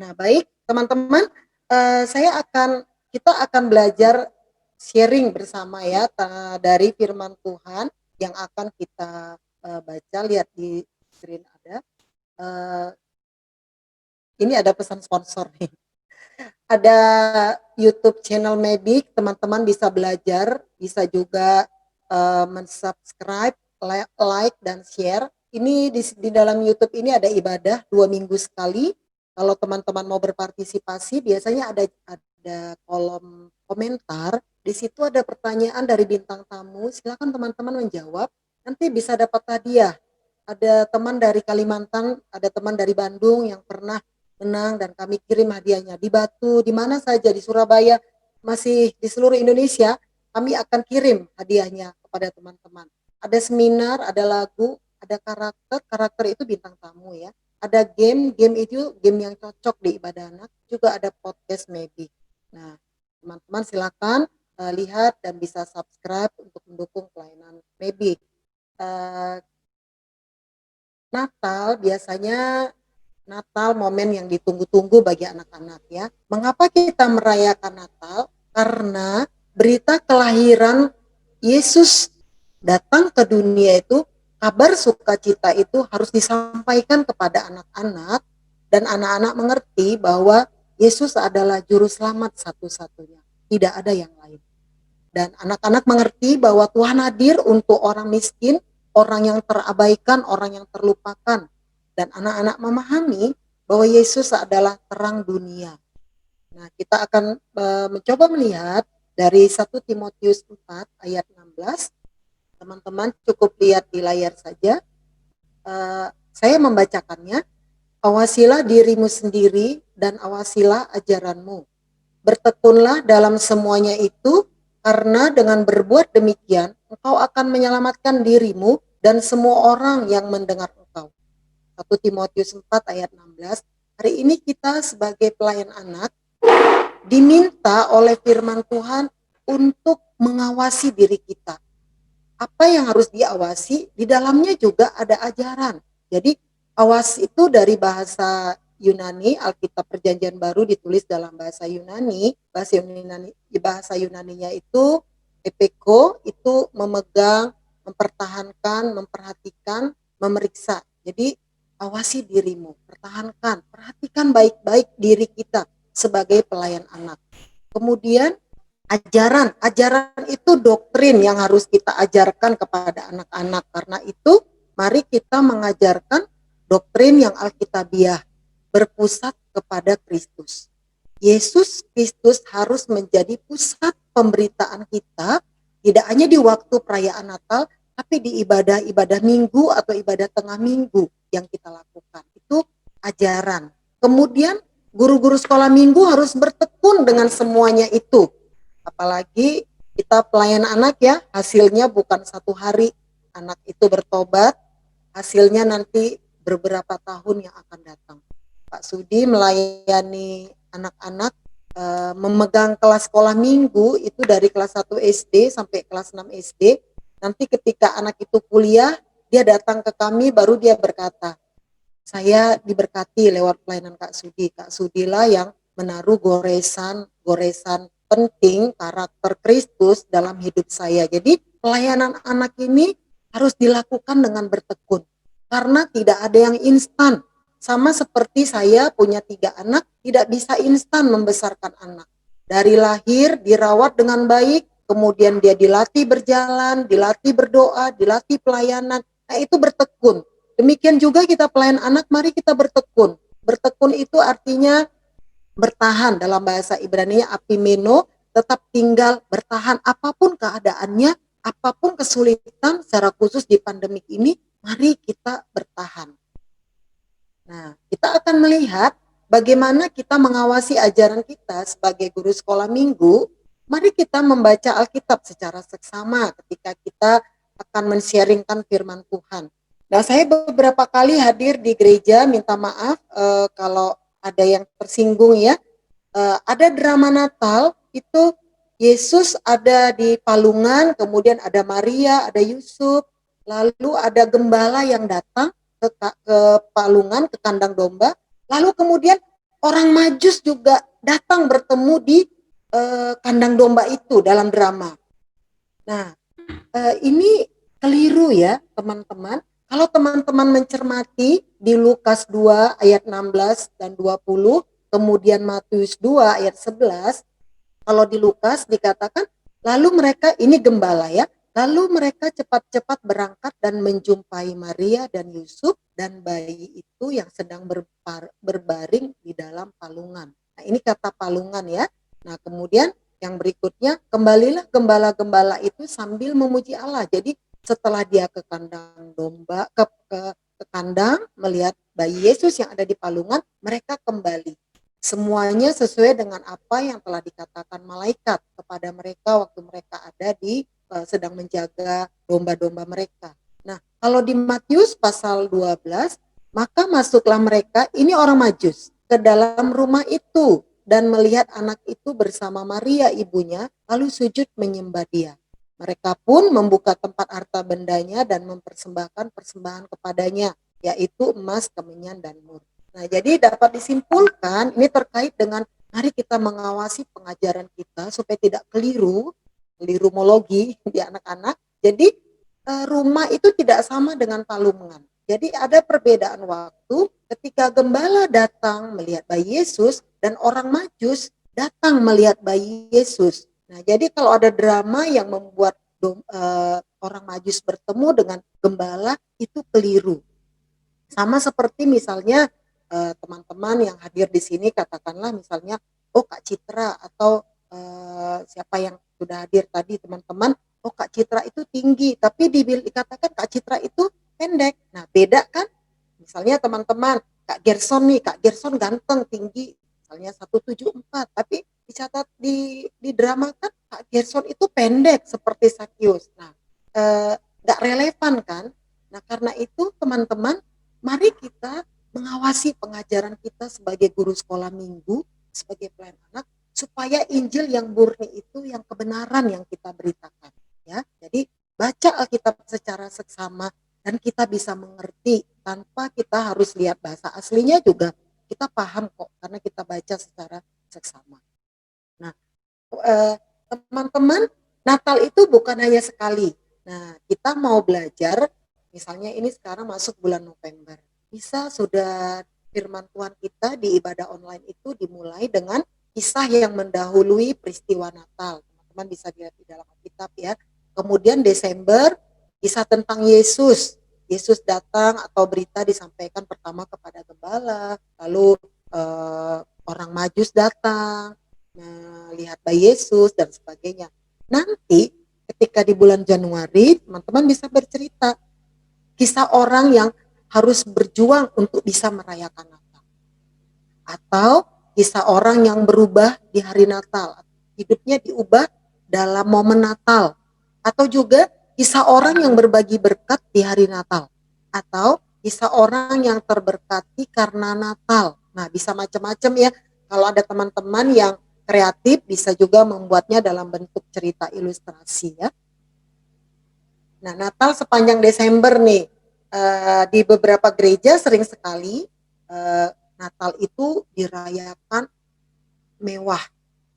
Nah, baik teman-teman, kita akan belajar sharing bersama ya dari firman Tuhan yang akan kita baca. Lihat di screen ada. Eh, ini ada pesan sponsor nih. Ada YouTube channel Mavic, teman-teman bisa belajar, bisa juga mensubscribe, like dan share. Ini di dalam YouTube ini ada ibadah 2 minggu sekali. Kalau teman-teman mau berpartisipasi, biasanya ada kolom komentar. Di situ ada pertanyaan dari bintang tamu. Silakan teman-teman menjawab. Nanti bisa dapat hadiah. Ada teman dari Kalimantan, ada teman dari Bandung yang pernah menang dan kami kirim hadiahnya. Di Batu, di mana saja, di Surabaya, masih di seluruh Indonesia, kami akan kirim hadiahnya kepada teman-teman. Ada seminar, ada lagu, ada karakter itu bintang tamu ya. Ada game itu game yang cocok di ibadah anak, juga ada podcast maybe. Nah, teman-teman silakan lihat dan bisa subscribe untuk mendukung pelayanan maybe. Natal biasanya momen yang ditunggu-tunggu bagi anak-anak ya. Mengapa kita merayakan Natal? Karena berita kelahiran Yesus datang ke dunia itu, kabar sukacita itu harus disampaikan kepada anak-anak dan anak-anak mengerti bahwa Yesus adalah juru selamat satu-satunya. Tidak ada yang lain. Dan anak-anak mengerti bahwa Tuhan hadir untuk orang miskin, orang yang terabaikan, orang yang terlupakan. Dan anak-anak memahami bahwa Yesus adalah terang dunia. Nah, kita akan mencoba melihat dari 1 Timotius 4 ayat 16. Teman-teman cukup lihat di layar saja. Saya membacakannya. Awasilah dirimu sendiri dan awasilah ajaranmu. Bertekunlah dalam semuanya itu, karena dengan berbuat demikian, engkau akan menyelamatkan dirimu dan semua orang yang mendengar engkau. 1 Timotius 4 ayat 16. Hari ini kita sebagai pelayan anak diminta oleh firman Tuhan untuk mengawasi diri kita. Apa yang harus diawasi? Di dalamnya juga ada ajaran. Jadi awas itu dari bahasa Yunani, Alkitab Perjanjian Baru ditulis dalam bahasa Yunani. Bahasa Yunaninya itu epeko, itu memegang, mempertahankan, memperhatikan, memeriksa. Jadi awasi dirimu, pertahankan, perhatikan baik-baik diri kita sebagai pelayan anak. Kemudian ajaran itu doktrin yang harus kita ajarkan kepada anak-anak. Karena itu mari kita mengajarkan doktrin yang alkitabiah, berpusat kepada Kristus. Yesus Kristus harus menjadi pusat pemberitaan kita, tidak hanya di waktu perayaan Natal, tapi di ibadah-ibadah minggu atau ibadah tengah minggu yang kita lakukan. Itu ajaran. Kemudian guru-guru sekolah minggu harus bertekun dengan semuanya itu. Apalagi kita pelayan anak ya, hasilnya bukan 1 hari anak itu bertobat, hasilnya nanti beberapa tahun yang akan datang. Pak Sudi melayani anak-anak, memegang kelas sekolah minggu itu dari kelas 1 SD sampai kelas 6 SD. Nanti ketika anak itu kuliah, dia datang ke kami baru dia berkata, saya diberkati lewat pelayanan Kak Sudi. Kak Sudilah yang menaruh goresan penting karakter Kristus dalam hidup saya. Jadi pelayanan anak ini harus dilakukan dengan bertekun. Karena tidak ada yang instan. Sama seperti saya punya 3 anak, tidak bisa instan membesarkan anak. Dari lahir dirawat dengan baik, kemudian dia dilatih berjalan, dilatih berdoa, dilatih pelayanan. Nah itu bertekun. Demikian juga kita pelayan anak, mari kita bertekun. Bertekun itu artinya bertahan, dalam bahasa Ibrani apimeno, tetap tinggal, bertahan apapun keadaannya, apapun kesulitan, secara khusus di pandemik ini, mari kita bertahan. Nah, kita akan melihat bagaimana kita mengawasi ajaran kita sebagai guru sekolah minggu. Mari kita membaca Alkitab secara seksama ketika kita akan men-sharingkan firman Tuhan. Nah, saya beberapa kali hadir di gereja, minta maaf kalau ada yang tersinggung ya. Ada drama Natal, itu Yesus ada di palungan, kemudian ada Maria, ada Yusuf, lalu ada gembala yang datang ke palungan, ke kandang domba, lalu kemudian orang Majus juga datang bertemu di kandang domba itu dalam drama. Nah, ini keliru ya teman-teman. Kalau teman-teman mencermati di Lukas 2 ayat 16 dan 20, kemudian Matius 2 ayat 11, kalau di Lukas dikatakan, lalu mereka, ini gembala ya, lalu mereka cepat-cepat berangkat dan menjumpai Maria dan Yusuf dan bayi itu yang sedang berbaring di dalam palungan. Nah, ini kata palungan ya. Nah, kemudian yang berikutnya, kembalilah gembala-gembala itu sambil memuji Allah. Jadi setelah dia ke kandang domba, ke kandang melihat bayi Yesus yang ada di palungan, mereka kembali. Semuanya sesuai dengan apa yang telah dikatakan malaikat kepada mereka waktu mereka ada di sedang menjaga domba-domba mereka. Nah, kalau di Matius pasal 12, maka masuklah mereka, ini orang Majus, ke dalam rumah itu dan melihat anak itu bersama Maria ibunya, lalu sujud menyembah dia. Mereka pun membuka tempat harta bendanya dan mempersembahkan persembahan kepadanya, yaitu emas, kemenyan, dan mur. Nah, jadi dapat disimpulkan ini terkait dengan mari kita mengawasi pengajaran kita supaya tidak kelirumologi di anak-anak. Jadi rumah itu tidak sama dengan palungan. Jadi ada perbedaan waktu ketika gembala datang melihat bayi Yesus dan orang Majus datang melihat bayi Yesus. Nah, jadi kalau ada drama yang membuat orang Majus bertemu dengan gembala itu keliru. Sama seperti misalnya teman-teman yang hadir di sini katakanlah misalnya Kak Citra atau siapa yang sudah hadir tadi teman-teman, Kak Citra itu tinggi tapi dikatakan Kak Citra itu pendek. Nah, beda kan? Misalnya teman-teman Kak Gerson nih, Kak Gerson ganteng tinggi misalnya 174 tapi dicatat di drama kan Kak Gerson itu pendek seperti Sakyus. Nah, nggak relevan kan? Nah, karena itu teman-teman mari kita mengawasi pengajaran kita sebagai guru sekolah minggu, sebagai pelayan anak, supaya Injil yang murni itu yang kebenaran yang kita beritakan. Ya, jadi baca Alkitab secara seksama dan kita bisa mengerti tanpa kita harus lihat bahasa aslinya juga kita paham kok karena kita baca secara seksama. Nah, teman-teman, Natal itu bukan hanya sekali. Nah, kita mau belajar, misalnya ini sekarang masuk bulan November. Bisa sudah firman Tuhan kita di ibadah online itu dimulai dengan kisah yang mendahului peristiwa Natal. Teman-teman bisa lihat di dalam Alkitab ya. Kemudian Desember, kisah tentang Yesus. Yesus datang atau berita disampaikan pertama kepada gembala, lalu orang Majus datang, melihat bayi Yesus dan sebagainya. Nanti ketika di bulan Januari teman-teman bisa bercerita kisah orang yang harus berjuang untuk bisa merayakan Natal. Atau kisah orang yang berubah di hari Natal. Hidupnya diubah dalam momen Natal. Atau juga kisah orang yang berbagi berkat di hari Natal. Atau kisah orang yang terberkati karena Natal. Nah, bisa macam-macam ya. Kalau ada teman-teman yang kreatif bisa juga membuatnya dalam bentuk cerita ilustrasi ya. Nah, Natal sepanjang Desember nih di beberapa gereja sering sekali Natal itu dirayakan mewah,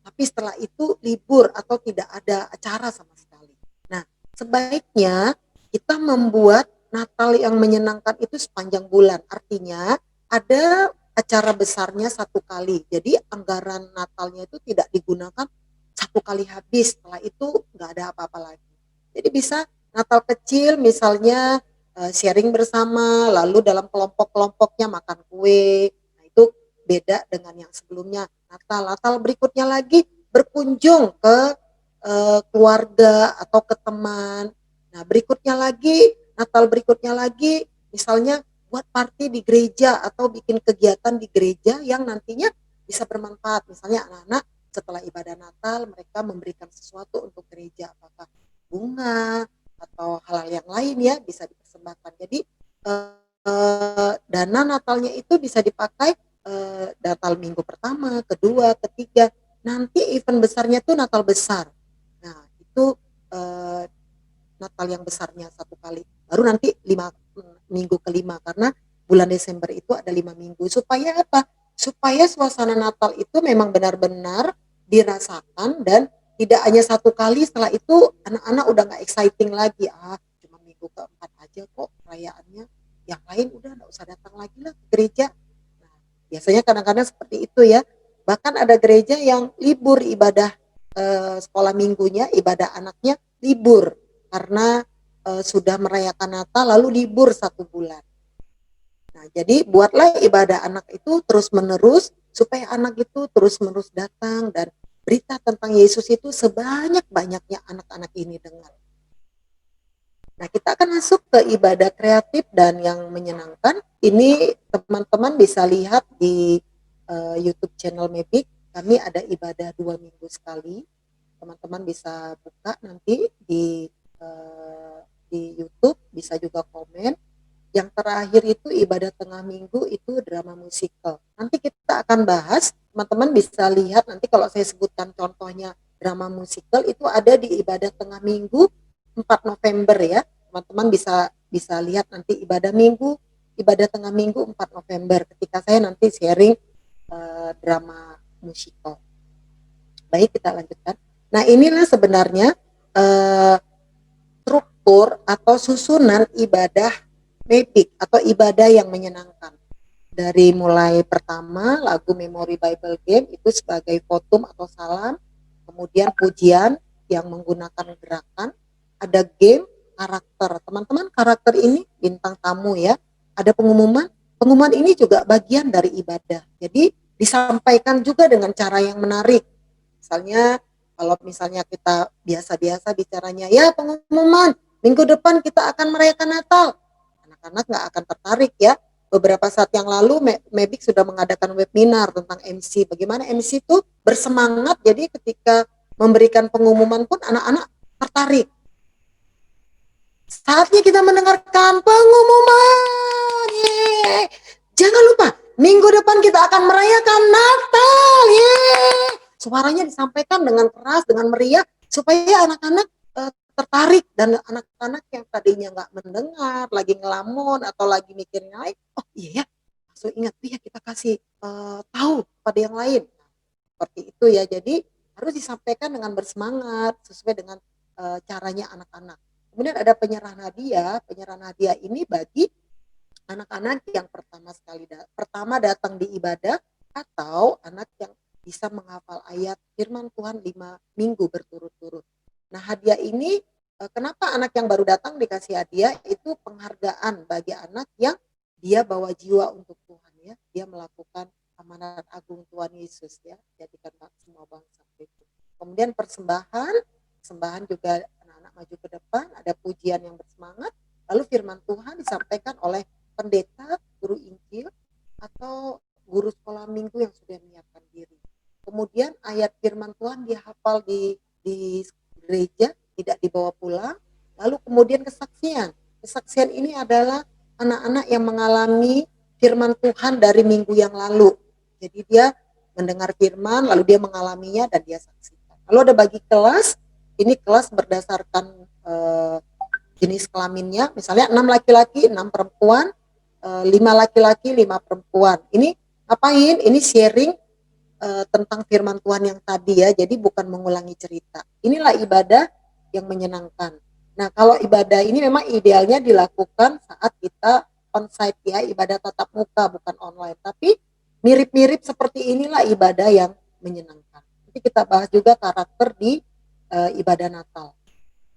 tapi setelah itu libur atau tidak ada acara sama sekali. Nah, sebaiknya kita membuat Natal yang menyenangkan itu sepanjang bulan. Artinya ada acara besarnya satu kali. Jadi anggaran Natalnya itu tidak digunakan satu kali habis. Setelah itu nggak ada apa-apa lagi. Jadi bisa Natal kecil misalnya sharing bersama, lalu dalam kelompok-kelompoknya makan kue. Nah, itu beda dengan yang sebelumnya. Natal berikutnya lagi berkunjung ke keluarga atau ke teman. Nah, Natal berikutnya lagi misalnya buat party di gereja atau bikin kegiatan di gereja yang nantinya bisa bermanfaat. Misalnya anak-anak setelah ibadah Natal mereka memberikan sesuatu untuk gereja, apakah bunga atau hal-hal yang lain ya bisa dipersembahkan. Jadi dana Natalnya itu bisa dipakai Natal minggu pertama, kedua, ketiga. Nanti event besarnya tuh Natal besar. Nah, itu Natal yang besarnya satu kali. Baru nanti minggu kelima karena bulan Desember itu ada 5 minggu. Supaya apa? supaya suasana Natal itu memang benar-benar dirasakan dan tidak hanya satu kali setelah itu anak-anak udah nggak exciting lagi, cuma minggu keempat aja kok perayaannya, yang lain udah nggak usah datang lagi lah ke gereja. Nah, biasanya kadang-kadang seperti itu ya, bahkan ada gereja yang libur ibadah sekolah minggunya, ibadah anaknya libur karena sudah merayakan Natal lalu libur 1 bulan. Nah, jadi buatlah ibadah anak itu terus-menerus supaya anak itu terus-menerus datang dan berita tentang Yesus itu sebanyak-banyaknya anak-anak ini dengar. Nah, kita akan masuk ke ibadah kreatif dan yang menyenangkan. Ini teman-teman bisa lihat di YouTube channel Mavic. Kami ada ibadah 2 minggu sekali. Teman-teman bisa buka nanti di YouTube, bisa juga komen. Yang terakhir itu ibadah tengah minggu itu drama musikal. Nanti kita akan bahas, teman-teman bisa lihat nanti kalau saya sebutkan contohnya drama musikal itu ada di ibadah tengah minggu 4 November ya. Teman-teman bisa bisa lihat nanti ibadah tengah minggu 4 November ketika saya nanti sharing drama musikal. Baik, kita lanjutkan. Nah, inilah sebenarnya struktur atau susunan ibadah Mavic atau ibadah yang menyenangkan. Dari mulai pertama lagu Memory Bible Game itu sebagai votum atau salam, kemudian pujian yang menggunakan gerakan, ada game karakter. Teman-teman, karakter ini bintang tamu ya. Ada pengumuman, pengumuman ini juga bagian dari ibadah. Jadi disampaikan juga dengan cara yang menarik. Misalnya kalau misalnya kita biasa-biasa bicaranya, ya pengumuman, minggu depan kita akan merayakan Natal. Anak-anak nggak akan tertarik ya. Beberapa saat yang lalu Mavic sudah mengadakan webinar tentang MC. Bagaimana MC itu bersemangat, jadi ketika memberikan pengumuman pun anak-anak tertarik. Saatnya kita mendengarkan pengumuman. Yeay. Jangan lupa, minggu depan kita akan merayakan Natal. Yeay. Suaranya disampaikan dengan keras, dengan meriah, supaya anak-anak tertarik, dan anak-anak yang tadinya nggak mendengar, lagi ngelamun atau lagi mikirnya lain, oh iya ya, langsung ingat, iya kita kasih tahu pada yang lain. Seperti itu ya, jadi harus disampaikan dengan bersemangat sesuai dengan caranya anak-anak. Kemudian ada penyerahan hadiah. Penyerahan hadiah ini bagi anak-anak yang pertama datang di ibadah atau anak yang bisa menghafal ayat firman Tuhan 5 minggu berturut-turut. Nah, hadiah ini kenapa anak yang baru datang dikasih hadiah? Itu penghargaan bagi anak yang dia bawa jiwa untuk Tuhan ya. Dia melakukan amanat agung Tuhan Yesus ya, jadikan semua bangsa itu. Kemudian persembahan juga anak-anak maju ke depan, ada pujian yang bersemangat, lalu firman Tuhan disampaikan oleh pendeta, guru Injil, atau guru sekolah minggu yang sudah menyiapkan diri. Kemudian ayat firman Tuhan dihafal di gereja, tidak dibawa pulang. Lalu kemudian kesaksian. Kesaksian ini adalah anak-anak yang mengalami firman Tuhan dari minggu yang lalu. Jadi dia mendengar firman, lalu dia mengalaminya dan dia saksikan. Lalu ada bagi kelas, ini kelas berdasarkan jenis kelaminnya, misalnya 6 laki-laki, 6 perempuan, 5 laki-laki, 5 perempuan. Ini ngapain? Ini sharing tentang firman Tuhan yang tadi ya, jadi bukan mengulangi cerita. Inilah ibadah yang menyenangkan. Nah, kalau ibadah ini memang idealnya dilakukan saat kita on-site ya, ibadah tatap muka bukan online. Tapi mirip-mirip seperti inilah ibadah yang menyenangkan. Nanti kita bahas juga karakter di ibadah Natal.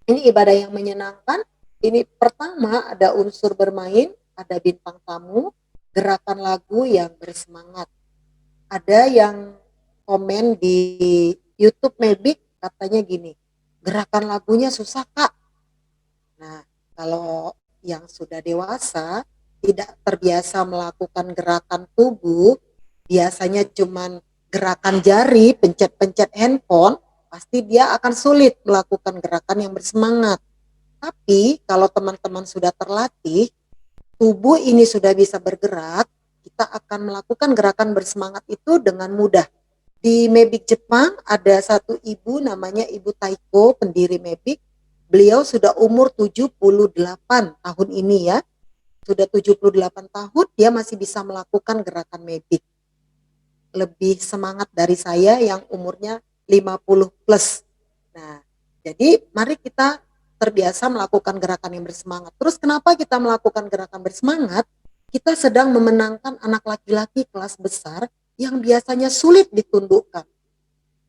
Ini ibadah yang menyenangkan. Ini pertama ada unsur bermain, ada bintang tamu, gerakan lagu yang bersemangat. Ada yang komen di YouTube Mavic katanya gini, gerakan lagunya susah Kak. Nah, kalau yang sudah dewasa tidak terbiasa melakukan gerakan tubuh, biasanya cuman gerakan jari, pencet-pencet handphone, pasti dia akan sulit melakukan gerakan yang bersemangat. Tapi kalau teman-teman sudah terlatih, tubuh ini sudah bisa bergerak, kita akan melakukan gerakan bersemangat itu dengan mudah. Di Mavic Jepang ada satu ibu namanya Ibu Taiko, pendiri Mavic. Beliau sudah umur 78 tahun ini ya. Sudah 78 tahun dia masih bisa melakukan gerakan Mavic. lebih semangat dari saya yang umurnya 50 plus. Nah, jadi mari kita terbiasa melakukan gerakan yang bersemangat. Terus kenapa kita melakukan gerakan bersemangat? Kita sedang memenangkan anak laki-laki kelas besar yang biasanya sulit ditundukkan.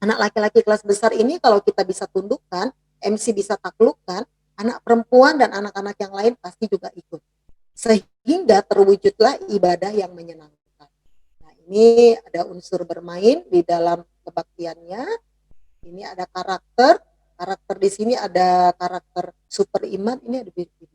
Anak laki-laki kelas besar ini kalau kita bisa tundukkan, MC bisa taklukkan, anak perempuan dan anak-anak yang lain pasti juga ikut. Sehingga terwujudlah ibadah yang menyenangkan. Nah, ini ada unsur bermain di dalam kebaktiannya. Ini ada karakter. Karakter di sini ada karakter super iman. Ini ada video.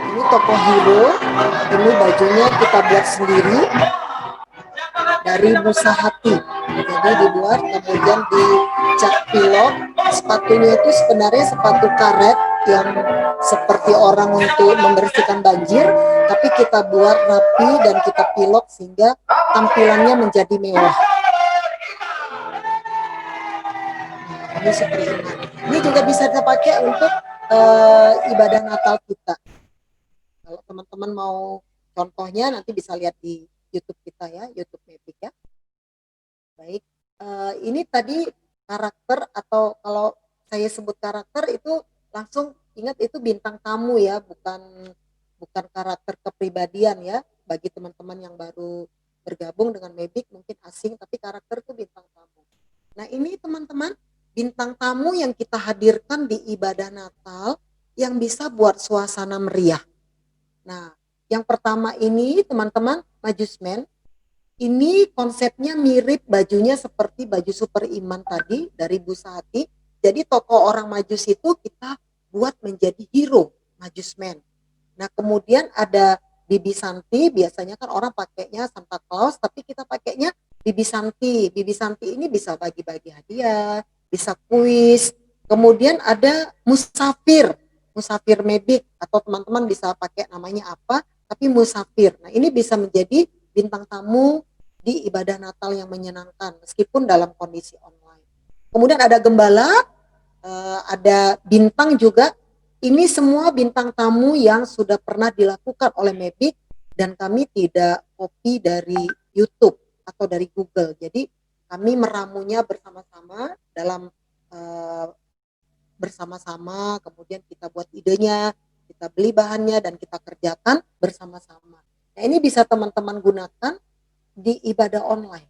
Ini tokoh hero. Ini bajunya kita buat sendiri dari busa hati. Jadi dibuat kemudian dicat pilok. Sepatunya itu sebenarnya sepatu karet yang seperti orang untuk membersihkan banjir, tapi kita buat rapi dan kita pilok sehingga tampilannya menjadi mewah. Nah, ini seperti ini. Ini juga bisa dipakai untuk ibadah Natal kita. Kalau teman-teman mau contohnya nanti bisa lihat di YouTube kita ya, YouTube Mavic ya. Baik, ini tadi karakter atau kalau saya sebut karakter itu langsung ingat itu bintang tamu ya, bukan karakter kepribadian ya. Bagi teman-teman yang baru bergabung dengan Mavic mungkin asing, tapi karakter itu bintang tamu. Nah ini teman-teman bintang tamu yang kita hadirkan di ibadah Natal yang bisa buat suasana meriah. Nah yang pertama ini teman-teman Majusmen, ini konsepnya mirip bajunya seperti baju super iman tadi dari busa hati. Jadi tokoh orang Majus itu kita buat menjadi hero, Majusmen. Nah kemudian ada Bibi Santi, biasanya kan orang pakainya Santa Claus, tapi kita pakainya Bibi Santi. Bibi Santi ini bisa bagi-bagi hadiah, bisa kuis. Kemudian ada Musafir, Musafir Mavic atau teman-teman bisa pakai namanya apa, tapi Musafir. Nah ini bisa menjadi bintang tamu di ibadah Natal yang menyenangkan meskipun dalam kondisi online. Kemudian ada gembala, ada bintang juga. Ini semua bintang tamu yang sudah pernah dilakukan oleh Mavic dan kami tidak copy dari YouTube atau dari Google. Jadi kami meramunya bersama-sama dalam bersama-sama, kemudian kita buat idenya, kita beli bahannya dan kita kerjakan bersama-sama. Nah ini bisa teman-teman gunakan di ibadah online,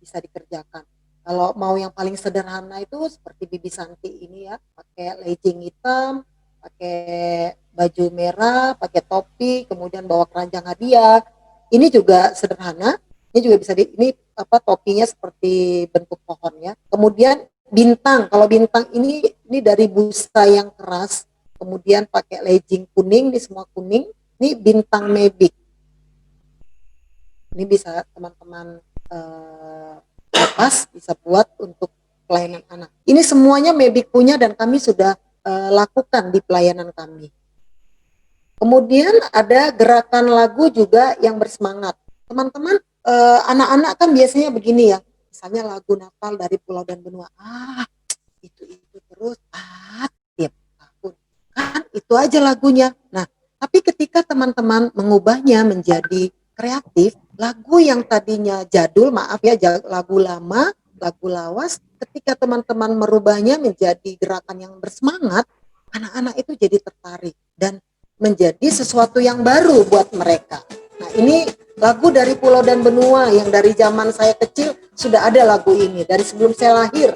bisa dikerjakan. Kalau mau yang paling sederhana itu seperti Bibi Santi ini ya, pakai legging hitam, pakai baju merah, pakai topi, kemudian bawa keranjang hadiah. Ini juga sederhana. Ini juga bisa ini topinya seperti bentuk pohon ya. Kemudian bintang, kalau bintang ini dari busa yang keras, kemudian pakai legging kuning, ini semua kuning. Ini bintang Mavic. Ini bisa teman-teman lepas, bisa buat untuk pelayanan anak. Ini semuanya Mavic punya dan kami sudah lakukan di pelayanan kami. Kemudian ada gerakan lagu juga yang bersemangat. Teman-teman, anak-anak kan biasanya begini ya, misalnya lagu Natal dari Pulau dan Benua. Itu terus tiap tahun. Kan itu aja lagunya. Nah, tapi ketika teman-teman mengubahnya menjadi kreatif, lagu yang tadinya jadul, maaf ya, lagu lama, lagu lawas, ketika teman-teman merubahnya menjadi gerakan yang bersemangat, anak-anak itu jadi tertarik dan menjadi sesuatu yang baru buat mereka. Nah ini lagu dari Pulau dan Benua yang dari zaman saya kecil sudah ada lagu ini, dari sebelum saya lahir.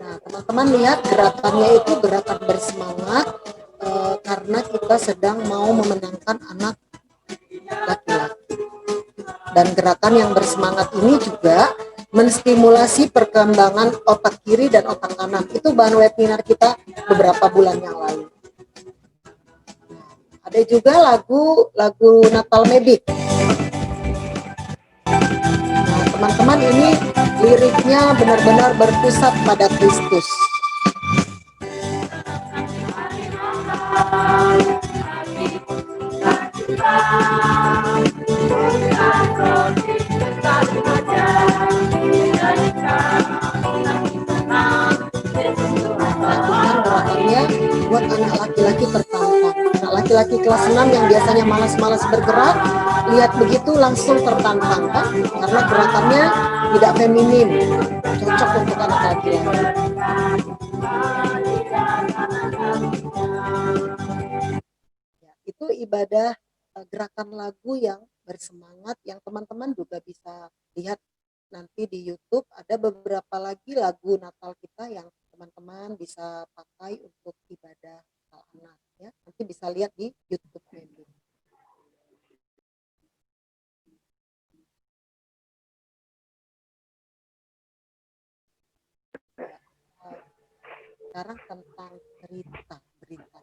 Nah, teman-teman lihat gerakannya itu gerakan bersemangat karena kita sedang mau memenangkan anak laki-laki. Dan gerakan yang bersemangat ini juga menstimulasi perkembangan otak kiri dan otak kanan. Itu bahan webinar kita beberapa bulan yang lalu. Ada juga lagu Natal Mavic. Nah, teman-teman, ini liriknya benar-benar berpusat pada Kristus. Lakukan gerakannya buat anak laki-laki tertantang. Anak laki-laki kelas 6 yang biasanya malas-malas bergerak, lihat begitu langsung tertantang kan? Karena gerakannya tidak feminim, cocok untuk anak laki-laki. Ya, itu ibadah gerakan lagu yang bersemangat yang teman-teman juga bisa lihat nanti di YouTube. Ada beberapa lagi lagu Natal kita yang teman-teman bisa pakai untuk ibadah Natal anak ya. Nanti bisa lihat di YouTube Medi. Sekarang tentang cerita berita.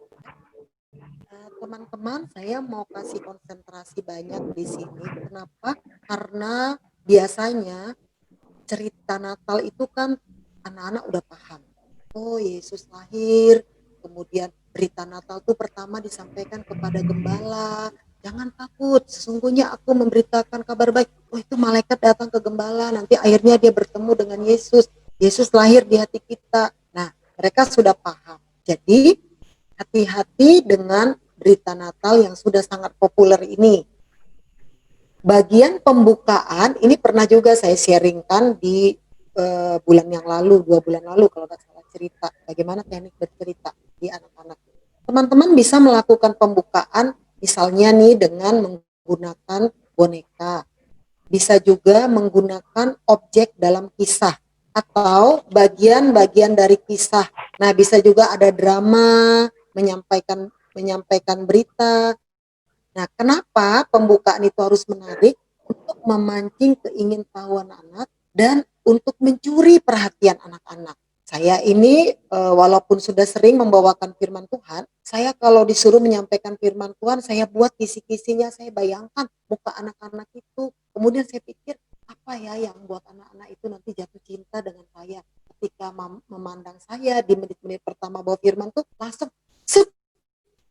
Teman-teman, saya mau kasih konsentrasi banyak di sini. Kenapa? Karena biasanya cerita Natal itu kan anak-anak udah paham. Oh, Yesus lahir, kemudian berita Natal tuh pertama disampaikan kepada gembala. Jangan takut, sesungguhnya aku memberitakan kabar baik. Oh, itu malaikat datang ke gembala, nanti akhirnya dia bertemu dengan Yesus. Yesus lahir di hati kita. Nah, mereka sudah paham. Jadi, hati-hati dengan berita Natal yang sudah sangat populer ini. Bagian pembukaan ini pernah juga saya sharingkan di bulan yang lalu, 2 bulan lalu kalau nggak salah cerita, bagaimana teknik bercerita di anak-anak. Teman-teman bisa melakukan pembukaan misalnya nih dengan menggunakan boneka, bisa juga menggunakan objek dalam kisah atau bagian-bagian dari kisah. Nah, bisa juga ada drama, menyampaikan menyampaikan berita. Nah, kenapa pembukaan itu harus menarik? Untuk memancing keingintahuan anak dan untuk mencuri perhatian anak-anak. Saya ini walaupun sudah sering membawakan firman Tuhan, saya kalau disuruh menyampaikan firman Tuhan, saya buat kisi-kisinya, saya bayangkan muka anak-anak itu. Kemudian saya pikir, apa ya yang buat anak-anak itu nanti jatuh cinta dengan saya. Ketika memandang saya di menit-menit pertama bawa firman tuh langsung set.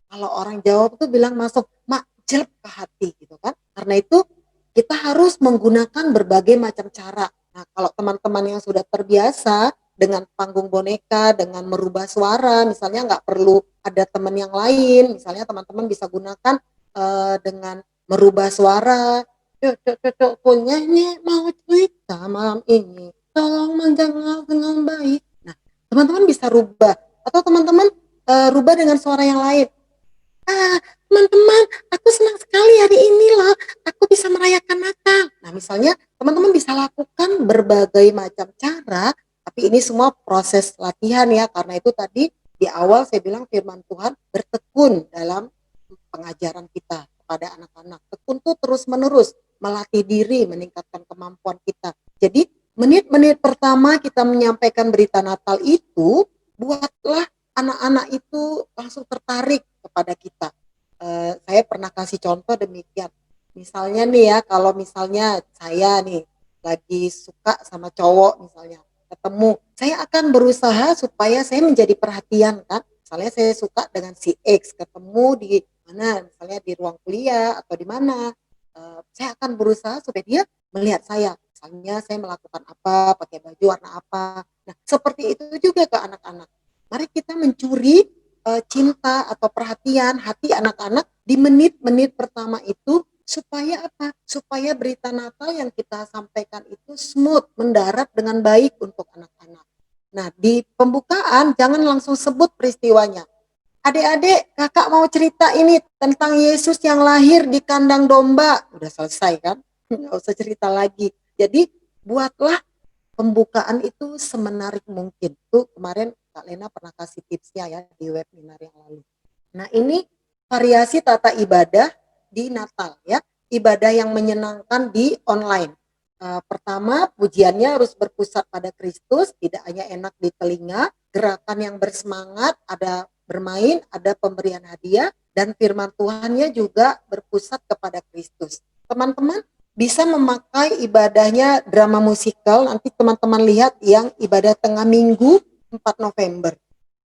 Kalau orang Jawa tuh bilang masuk mak jelek ke hati gitu kan. Karena itu kita harus menggunakan berbagai macam cara. Nah, kalau teman-teman yang sudah terbiasa dengan panggung boneka, dengan merubah suara, misalnya nggak perlu ada teman yang lain, misalnya teman-teman bisa gunakan dengan merubah suara. Cok, nyanyi mau cerita malam ini, tolong mendengar dengan baik. Nah, teman-teman bisa rubah atau teman-teman rubah dengan suara yang lain. Teman-teman, aku senang sekali hari ini loh, aku bisa merayakan Natal. Nah, misalnya teman-teman bisa lakukan berbagai macam cara, tapi ini semua proses latihan ya, karena itu tadi di awal saya bilang firman Tuhan bertekun dalam pengajaran kita kepada anak-anak. Tekun tuh terus-menerus, melatih diri, meningkatkan kemampuan kita. Jadi menit-menit pertama kita menyampaikan berita Natal itu, buatlah anak-anak itu langsung tertarik kepada kita. Saya pernah kasih contoh demikian. Misalnya nih ya, kalau misalnya saya nih lagi suka sama cowok misalnya, ketemu, saya akan berusaha supaya saya menjadi perhatian kan. Misalnya saya suka dengan si X, ketemu di mana, misalnya di ruang kuliah atau di mana, saya akan berusaha supaya dia melihat saya. Misalnya saya melakukan apa, pakai baju warna apa. Nah, seperti itu juga ke anak-anak. Mari kita mencuri cinta atau perhatian hati anak-anak di menit-menit pertama itu supaya apa? Supaya berita Natal yang kita sampaikan itu smooth, mendarat dengan baik untuk anak-anak. Nah, di pembukaan jangan langsung sebut peristiwanya. Adik-adik, kakak mau cerita ini tentang Yesus yang lahir di kandang domba. Udah selesai kan? Nggak usah cerita lagi. Jadi buatlah pembukaan itu semenarik mungkin. Tuh kemarin Kak Lena pernah kasih tipsnya ya di webinar yang lalu. Nah, ini variasi tata ibadah di Natal ya. Ibadah yang menyenangkan di online. Pertama, pujiannya harus berpusat pada Kristus, tidak hanya enak di telinga, gerakan yang bersemangat, ada bermain, ada pemberian hadiah, dan firman Tuhannya juga berpusat kepada Kristus. Teman-teman, bisa memakai ibadahnya drama musikal. Nanti teman-teman lihat yang ibadah tengah minggu 4 November.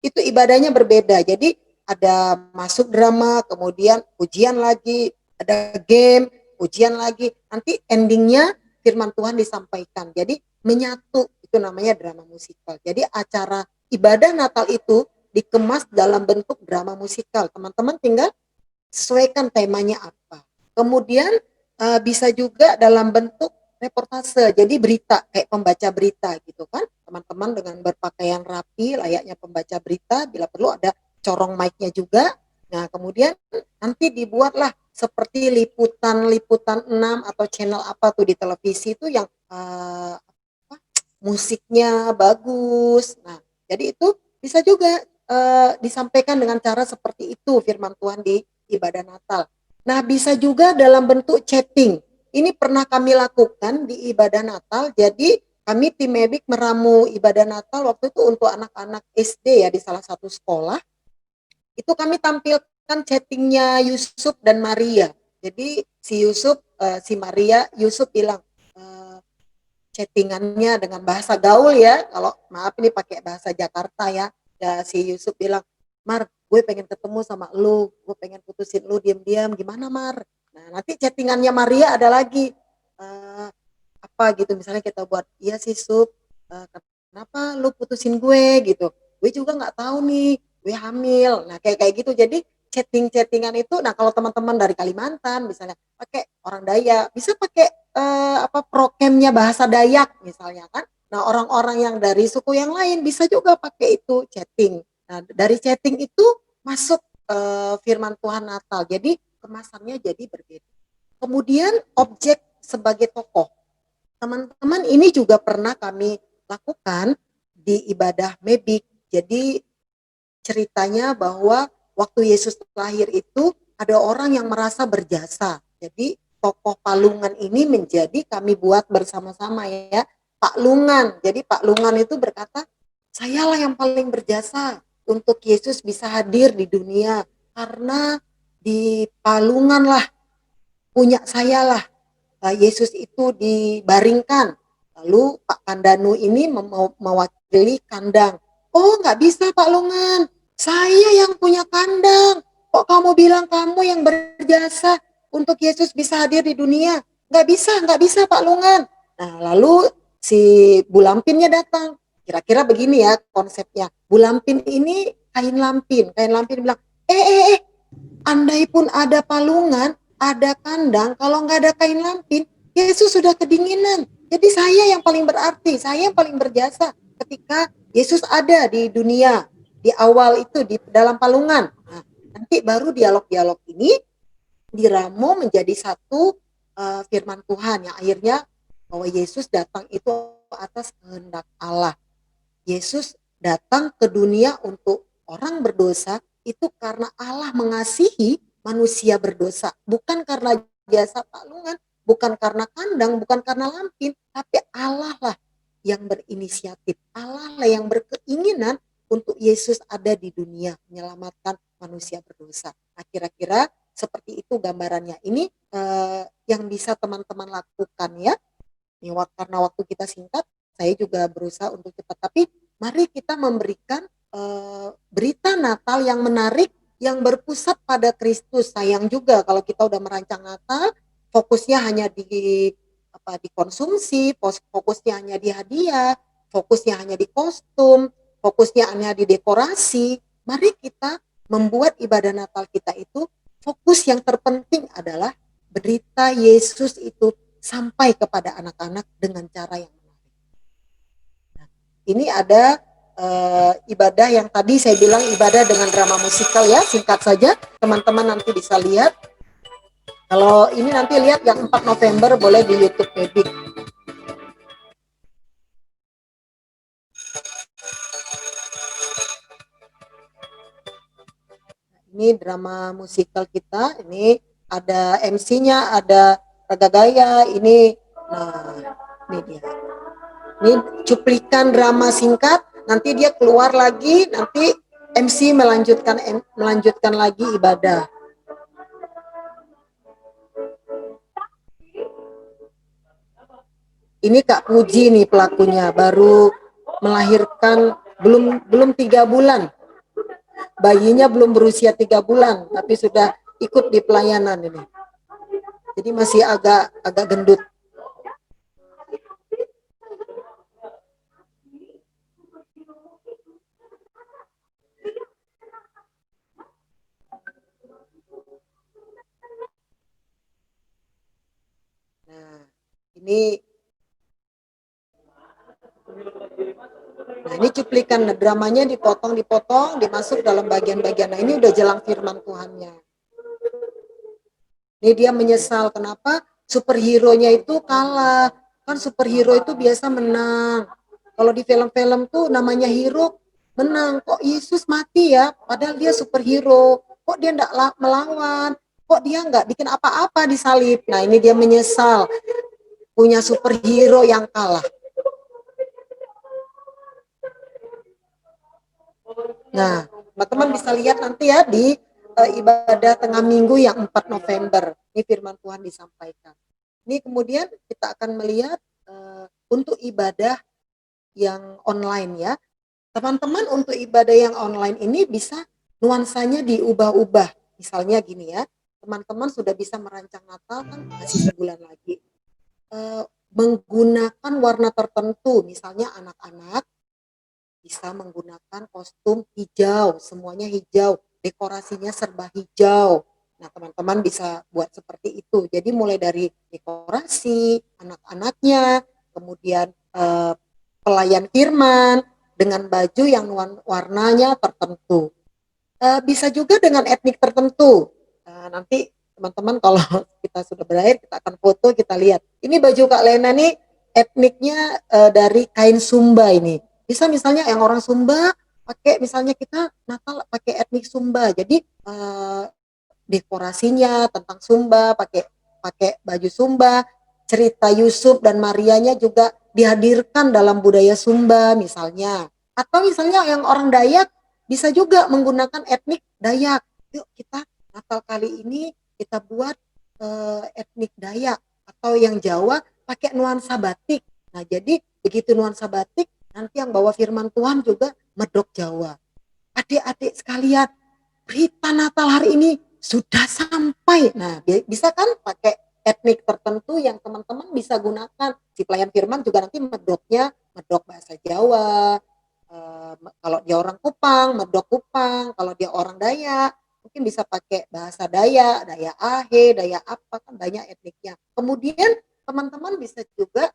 Itu ibadahnya berbeda. Jadi ada masuk drama, kemudian ujian lagi, ada game, ujian lagi. Nanti endingnya firman Tuhan disampaikan. Jadi menyatu, itu namanya drama musikal. Jadi acara ibadah Natal itu dikemas dalam bentuk drama musikal. Teman-teman tinggal sesuaikan temanya apa. Kemudian bisa juga dalam bentuk reportase, jadi berita kayak pembaca berita gitu kan, teman-teman dengan berpakaian rapi layaknya pembaca berita, bila perlu ada corong mic-nya juga. Nah kemudian nanti dibuatlah seperti liputan 6 atau channel apa tuh di televisi itu yang musiknya bagus. Nah jadi itu bisa juga disampaikan dengan cara seperti itu firman Tuhan di ibadah Natal. Nah, bisa juga dalam bentuk chatting. Ini pernah kami lakukan di ibadah Natal. Jadi, kami tim Mebik meramu ibadah Natal waktu itu untuk anak-anak SD ya di salah satu sekolah. Itu kami tampilkan chattingnya Yusuf dan Maria. Jadi, si Yusuf, si Maria, Yusuf bilang, chattingannya dengan bahasa gaul ya. Kalau maaf ini pakai bahasa Jakarta ya. Ya si Yusuf bilang, Mar, gue pengen ketemu sama lu, gue pengen putusin lu diam-diam, gimana Mar? Nah nanti chattingannya Maria ada lagi, apa gitu, misalnya kita buat, iya sih Sup, kenapa lu putusin gue gitu? Gue juga nggak tahu nih, gue hamil. Nah kayak kayak gitu. Jadi chattingan itu, nah kalau teman-teman dari Kalimantan misalnya pakai orang Dayak, bisa pakai apa prokemnya bahasa Dayak misalnya kan. Nah orang-orang yang dari suku yang lain bisa juga pakai itu chatting. Nah dari chatting itu masuk firman Tuhan Natal. Jadi kemasannya jadi berbeda. Kemudian objek sebagai tokoh. Teman-teman ini juga pernah kami lakukan di ibadah Mebik. Jadi ceritanya bahwa waktu Yesus lahir itu ada orang yang merasa berjasa. Jadi tokoh Palungan ini menjadi kami buat bersama-sama ya. Pak Lungan. Jadi Pak Lungan itu berkata, sayalah yang paling berjasa untuk Yesus bisa hadir di dunia. Karena di Palungan lah punya saya lah Yesus itu dibaringkan. Lalu Pak Kandanu ini mewakili kandang. Oh nggak bisa Pak Lungan, saya yang punya kandang. Kok kamu bilang kamu yang berjasa untuk Yesus bisa hadir di dunia? Nggak bisa Pak Lungan. Nah lalu si Bulampinnya datang. Kira-kira begini ya konsepnya. Bulampin ini kain lampin. Kain lampin bilang, andai pun ada palungan, ada kandang, kalau nggak ada kain lampin, Yesus sudah kedinginan. Jadi saya yang paling berarti, saya yang paling berjasa ketika Yesus ada di dunia, di awal itu, di dalam palungan. Nah, nanti baru dialog-dialog ini diramu menjadi satu firman Tuhan yang akhirnya bahwa Yesus datang itu atas kehendak Allah. Yesus datang ke dunia untuk orang berdosa itu karena Allah mengasihi manusia berdosa, bukan karena jasa palungan, bukan karena kandang, bukan karena lampin, tapi Allah lah yang berinisiatif, Allah lah yang berkeinginan untuk Yesus ada di dunia menyelamatkan manusia berdosa. Nah, kira-kira seperti itu gambarannya. Ini yang bisa teman-teman lakukan ya. Ini karena waktu kita singkat, saya juga berusaha untuk cepat. Tapi mari kita memberikan berita Natal yang menarik, yang berpusat pada Kristus. Sayang juga kalau kita udah merancang Natal, fokusnya hanya di apa dikonsumsi, fokusnya hanya di hadiah, fokusnya hanya di kostum, fokusnya hanya di dekorasi. Mari kita membuat ibadah Natal kita itu fokus yang terpenting adalah berita Yesus itu sampai kepada anak-anak dengan cara yang menarik. Nah, ini ada ibadah yang tadi saya bilang ibadah dengan drama musikal ya, singkat saja teman-teman nanti bisa lihat. Kalau ini nanti lihat yang 4 November boleh di YouTube Mebik. Ini drama musikal kita, ini ada MC-nya, ada Raga Gaya, ini nah ini dia. Ini cuplikan drama singkat, nanti dia keluar lagi, nanti MC melanjutkan lagi ibadah. Ini Kak Puji nih pelakunya, baru melahirkan belum belum 3 bulan. Bayinya belum berusia 3 bulan, tapi sudah ikut di pelayanan ini. Jadi masih agak agak gendut. Nah, ini ini cuplikan dramanya, dipotong, dimasuk dalam bagian-bagian. Nah, ini udah jelang firman Tuhannya. Ini dia menyesal kenapa superhero-nya itu kalah. Kan superhero itu biasa menang. Kalau di film-film tuh namanya hero menang. Kok Yesus mati ya? Padahal dia superhero. Kok dia enggak melawan? Kok dia enggak bikin apa-apa di salib? Nah, ini dia menyesal punya superhero yang kalah. Nah, teman-teman bisa lihat nanti ya di ibadah tengah minggu yang 4 November. Ini firman Tuhan disampaikan. Ini kemudian kita akan melihat untuk ibadah yang online ya. Teman-teman, untuk ibadah yang online ini bisa nuansanya diubah-ubah. Misalnya gini ya, teman-teman sudah bisa merancang Natal kan masih sebulan lagi. Menggunakan warna tertentu, misalnya anak-anak bisa menggunakan kostum hijau, semuanya hijau, dekorasinya serba hijau. Nah, teman-teman bisa buat seperti itu. Jadi mulai dari dekorasi, anak-anaknya, kemudian pelayan firman dengan baju yang warnanya tertentu. Bisa juga dengan etnik tertentu. Nanti teman-teman kalau kita sudah berakhir, kita akan foto, kita lihat. Ini baju Kak Lena nih etniknya dari kain Sumba ini. Bisa misalnya yang orang Sumba pakai, misalnya kita Natal pakai etnik Sumba. Jadi dekorasinya tentang Sumba, pakai pakai baju Sumba, cerita Yusuf dan Marianya juga dihadirkan dalam budaya Sumba misalnya. Atau misalnya yang orang Dayak bisa juga menggunakan etnik Dayak. Yuk kita Natal kali ini kita buat etnik Dayak, atau yang Jawa pakai nuansa batik. Nah, jadi begitu nuansa batik, nanti yang bawa firman Tuhan juga medok Jawa. Adik-adik sekalian, berita Natal hari ini sudah sampai. Nah, bisa kan pakai etnik tertentu yang teman-teman bisa gunakan. Si pelayan firman juga nanti medoknya medok bahasa Jawa. Kalau dia orang Kupang, medok Kupang. Kalau dia orang Dayak, mungkin bisa pakai bahasa Dayak, Dayak Ahe, Dayak apa, kan banyak etniknya. Kemudian teman-teman bisa juga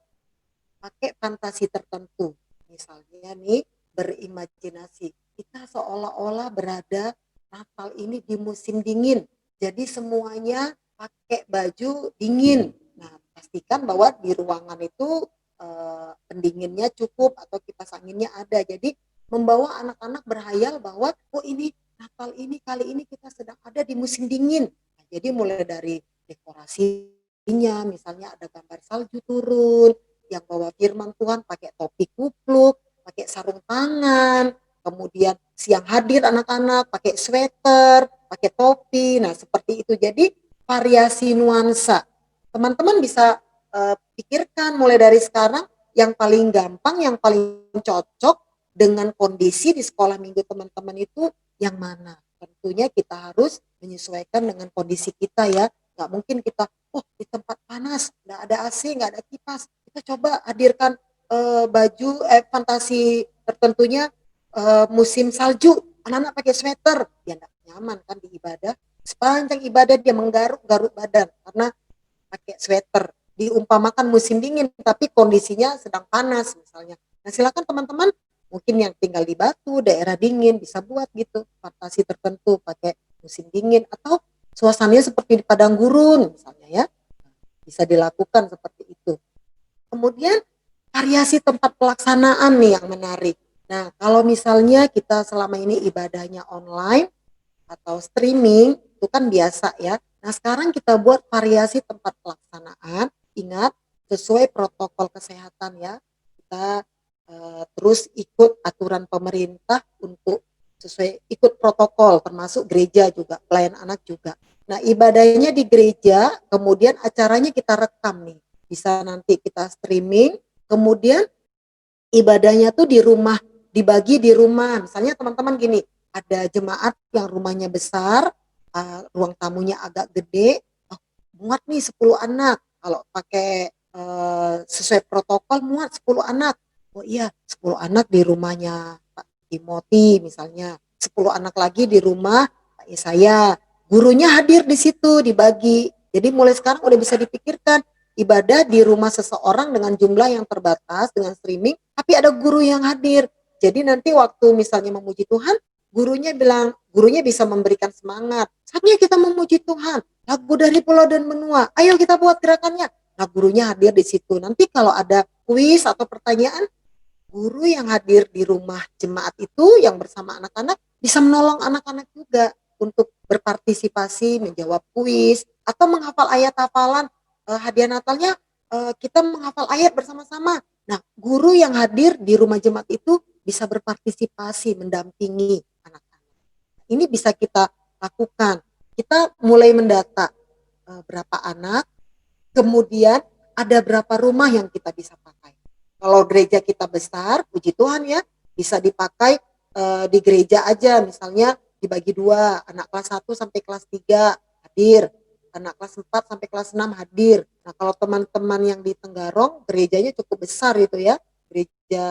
pakai fantasi tertentu. Misalnya nih, berimajinasi. Kita seolah-olah berada Natal ini di musim dingin. Jadi semuanya pakai baju dingin. Nah, pastikan bahwa di ruangan itu pendinginnya cukup atau kipas anginnya ada. Jadi membawa anak-anak berhayal bahwa oh ini Natal ini kali ini kita sedang ada di musim dingin. Nah, jadi mulai dari dekorasinya, misalnya ada gambar salju turun, yang bawa firman Tuhan pakai topi kupluk, pakai sarung tangan, kemudian siang hadir anak-anak pakai sweater, pakai topi. Nah, seperti itu. Jadi variasi nuansa. Teman-teman bisa pikirkan mulai dari sekarang yang paling gampang, yang paling cocok dengan kondisi di sekolah minggu teman-teman itu yang mana. Tentunya kita harus menyesuaikan dengan kondisi kita ya. Nggak mungkin kita, oh di tempat panas, nggak ada AC, nggak ada kipas. Kita coba hadirkan baju fantasi tertentunya musim salju, anak-anak pakai sweater, ya nggak nyaman kan di ibadah. Sepanjang ibadah dia menggaruk-garuk badan karena pakai sweater. Diumpamakan musim dingin, tapi kondisinya sedang panas misalnya. Nah, silakan teman-teman, mungkin yang tinggal di Batu, daerah dingin, bisa buat gitu, fantasi tertentu pakai musim dingin, atau suasananya seperti di padang gurun misalnya ya. Bisa dilakukan seperti itu. Kemudian variasi tempat pelaksanaan nih yang menarik. Nah, kalau misalnya kita selama ini ibadahnya online atau streaming, itu kan biasa ya. Nah, sekarang kita buat variasi tempat pelaksanaan. Ingat, sesuai protokol kesehatan ya. Kita terus ikut aturan pemerintah untuk sesuai ikut protokol, termasuk gereja juga, pelayan anak juga. Nah, ibadahnya di gereja, kemudian acaranya kita rekam nih. bisa nanti kita streaming, kemudian ibadahnya tuh di rumah, dibagi di rumah. Misalnya teman-teman gini, ada jemaat yang rumahnya besar, ruang tamunya agak gede, oh, muat nih 10 anak. Kalau pakai sesuai protokol muat 10 anak. Oh iya, 10 anak di rumahnya Pak Timothy misalnya, 10 anak lagi di rumah Pak Yesaya. Gurunya hadir di situ dibagi. Jadi mulai sekarang udah bisa dipikirkan ibadah di rumah seseorang dengan jumlah yang terbatas dengan streaming, tapi ada guru yang hadir. Jadi nanti waktu misalnya memuji Tuhan, gurunya bisa memberikan semangat. Saatnya kita memuji Tuhan. Lagu dari Pulau dan Benua. Ayo kita buat gerakannya. Nah, gurunya hadir di situ. Nanti kalau ada kuis atau pertanyaan, guru yang hadir di rumah jemaat itu yang bersama anak-anak bisa menolong anak-anak juga untuk berpartisipasi menjawab kuis atau menghafal ayat hafalan. Hadiah Natalnya kita menghafal ayat bersama-sama. Nah, guru yang hadir di rumah jemaat itu bisa berpartisipasi mendampingi anak-anak. Ini bisa kita lakukan. Kita mulai mendata berapa anak, kemudian ada berapa rumah yang kita bisa pakai. Kalau gereja kita besar, puji Tuhan ya, bisa dipakai di gereja aja, misalnya dibagi 2, anak kelas 1 sampai kelas 3 hadir, anak kelas 4 sampai kelas 6 hadir. Nah, kalau teman-teman yang di Tenggarong, gerejanya cukup besar itu ya, gereja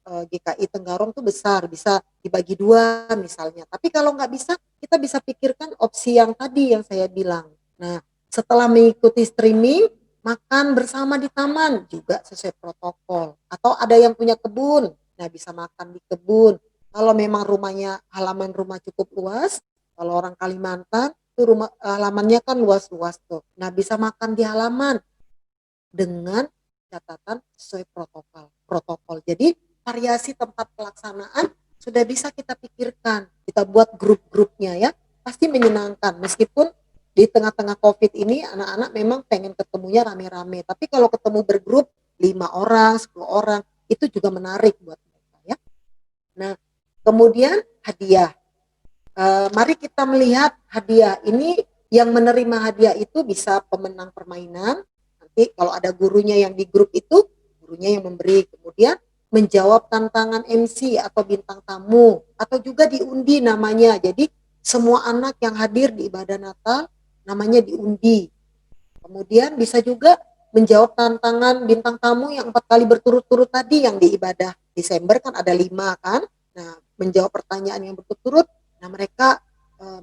GKI Tenggarong tuh besar, bisa dibagi 2 misalnya. Tapi kalau nggak bisa, kita bisa pikirkan opsi yang tadi yang saya bilang. Nah, setelah mengikuti streaming, makan bersama di taman juga sesuai protokol. Atau ada yang punya kebun, nah bisa makan di kebun. Kalau memang halaman rumah cukup luas, kalau orang Kalimantan itu halamannya kan luas-luas tuh. Nah, bisa makan di halaman dengan catatan sesuai protokol. Jadi variasi tempat pelaksanaan sudah bisa kita pikirkan. Kita buat grup-grupnya ya, pasti menyenangkan. Meskipun di tengah-tengah COVID ini anak-anak memang pengen ketemunya rame-rame. Tapi kalau ketemu bergrup 5 orang, 10 orang, itu juga menarik buat mereka ya. Nah, kemudian hadiah. Mari kita melihat hadiah. Ini yang menerima hadiah itu bisa pemenang permainan. Nanti kalau ada gurunya yang di grup itu, gurunya yang memberi. Kemudian menjawab tantangan MC atau bintang tamu. Atau juga diundi namanya. Jadi semua anak yang hadir di ibadah Natal namanya diundi. Kemudian bisa juga menjawab tantangan bintang tamu yang 4 kali berturut-turut tadi yang di ibadah Desember kan ada 5 kan. Nah, menjawab pertanyaan yang berturut-turut, nah mereka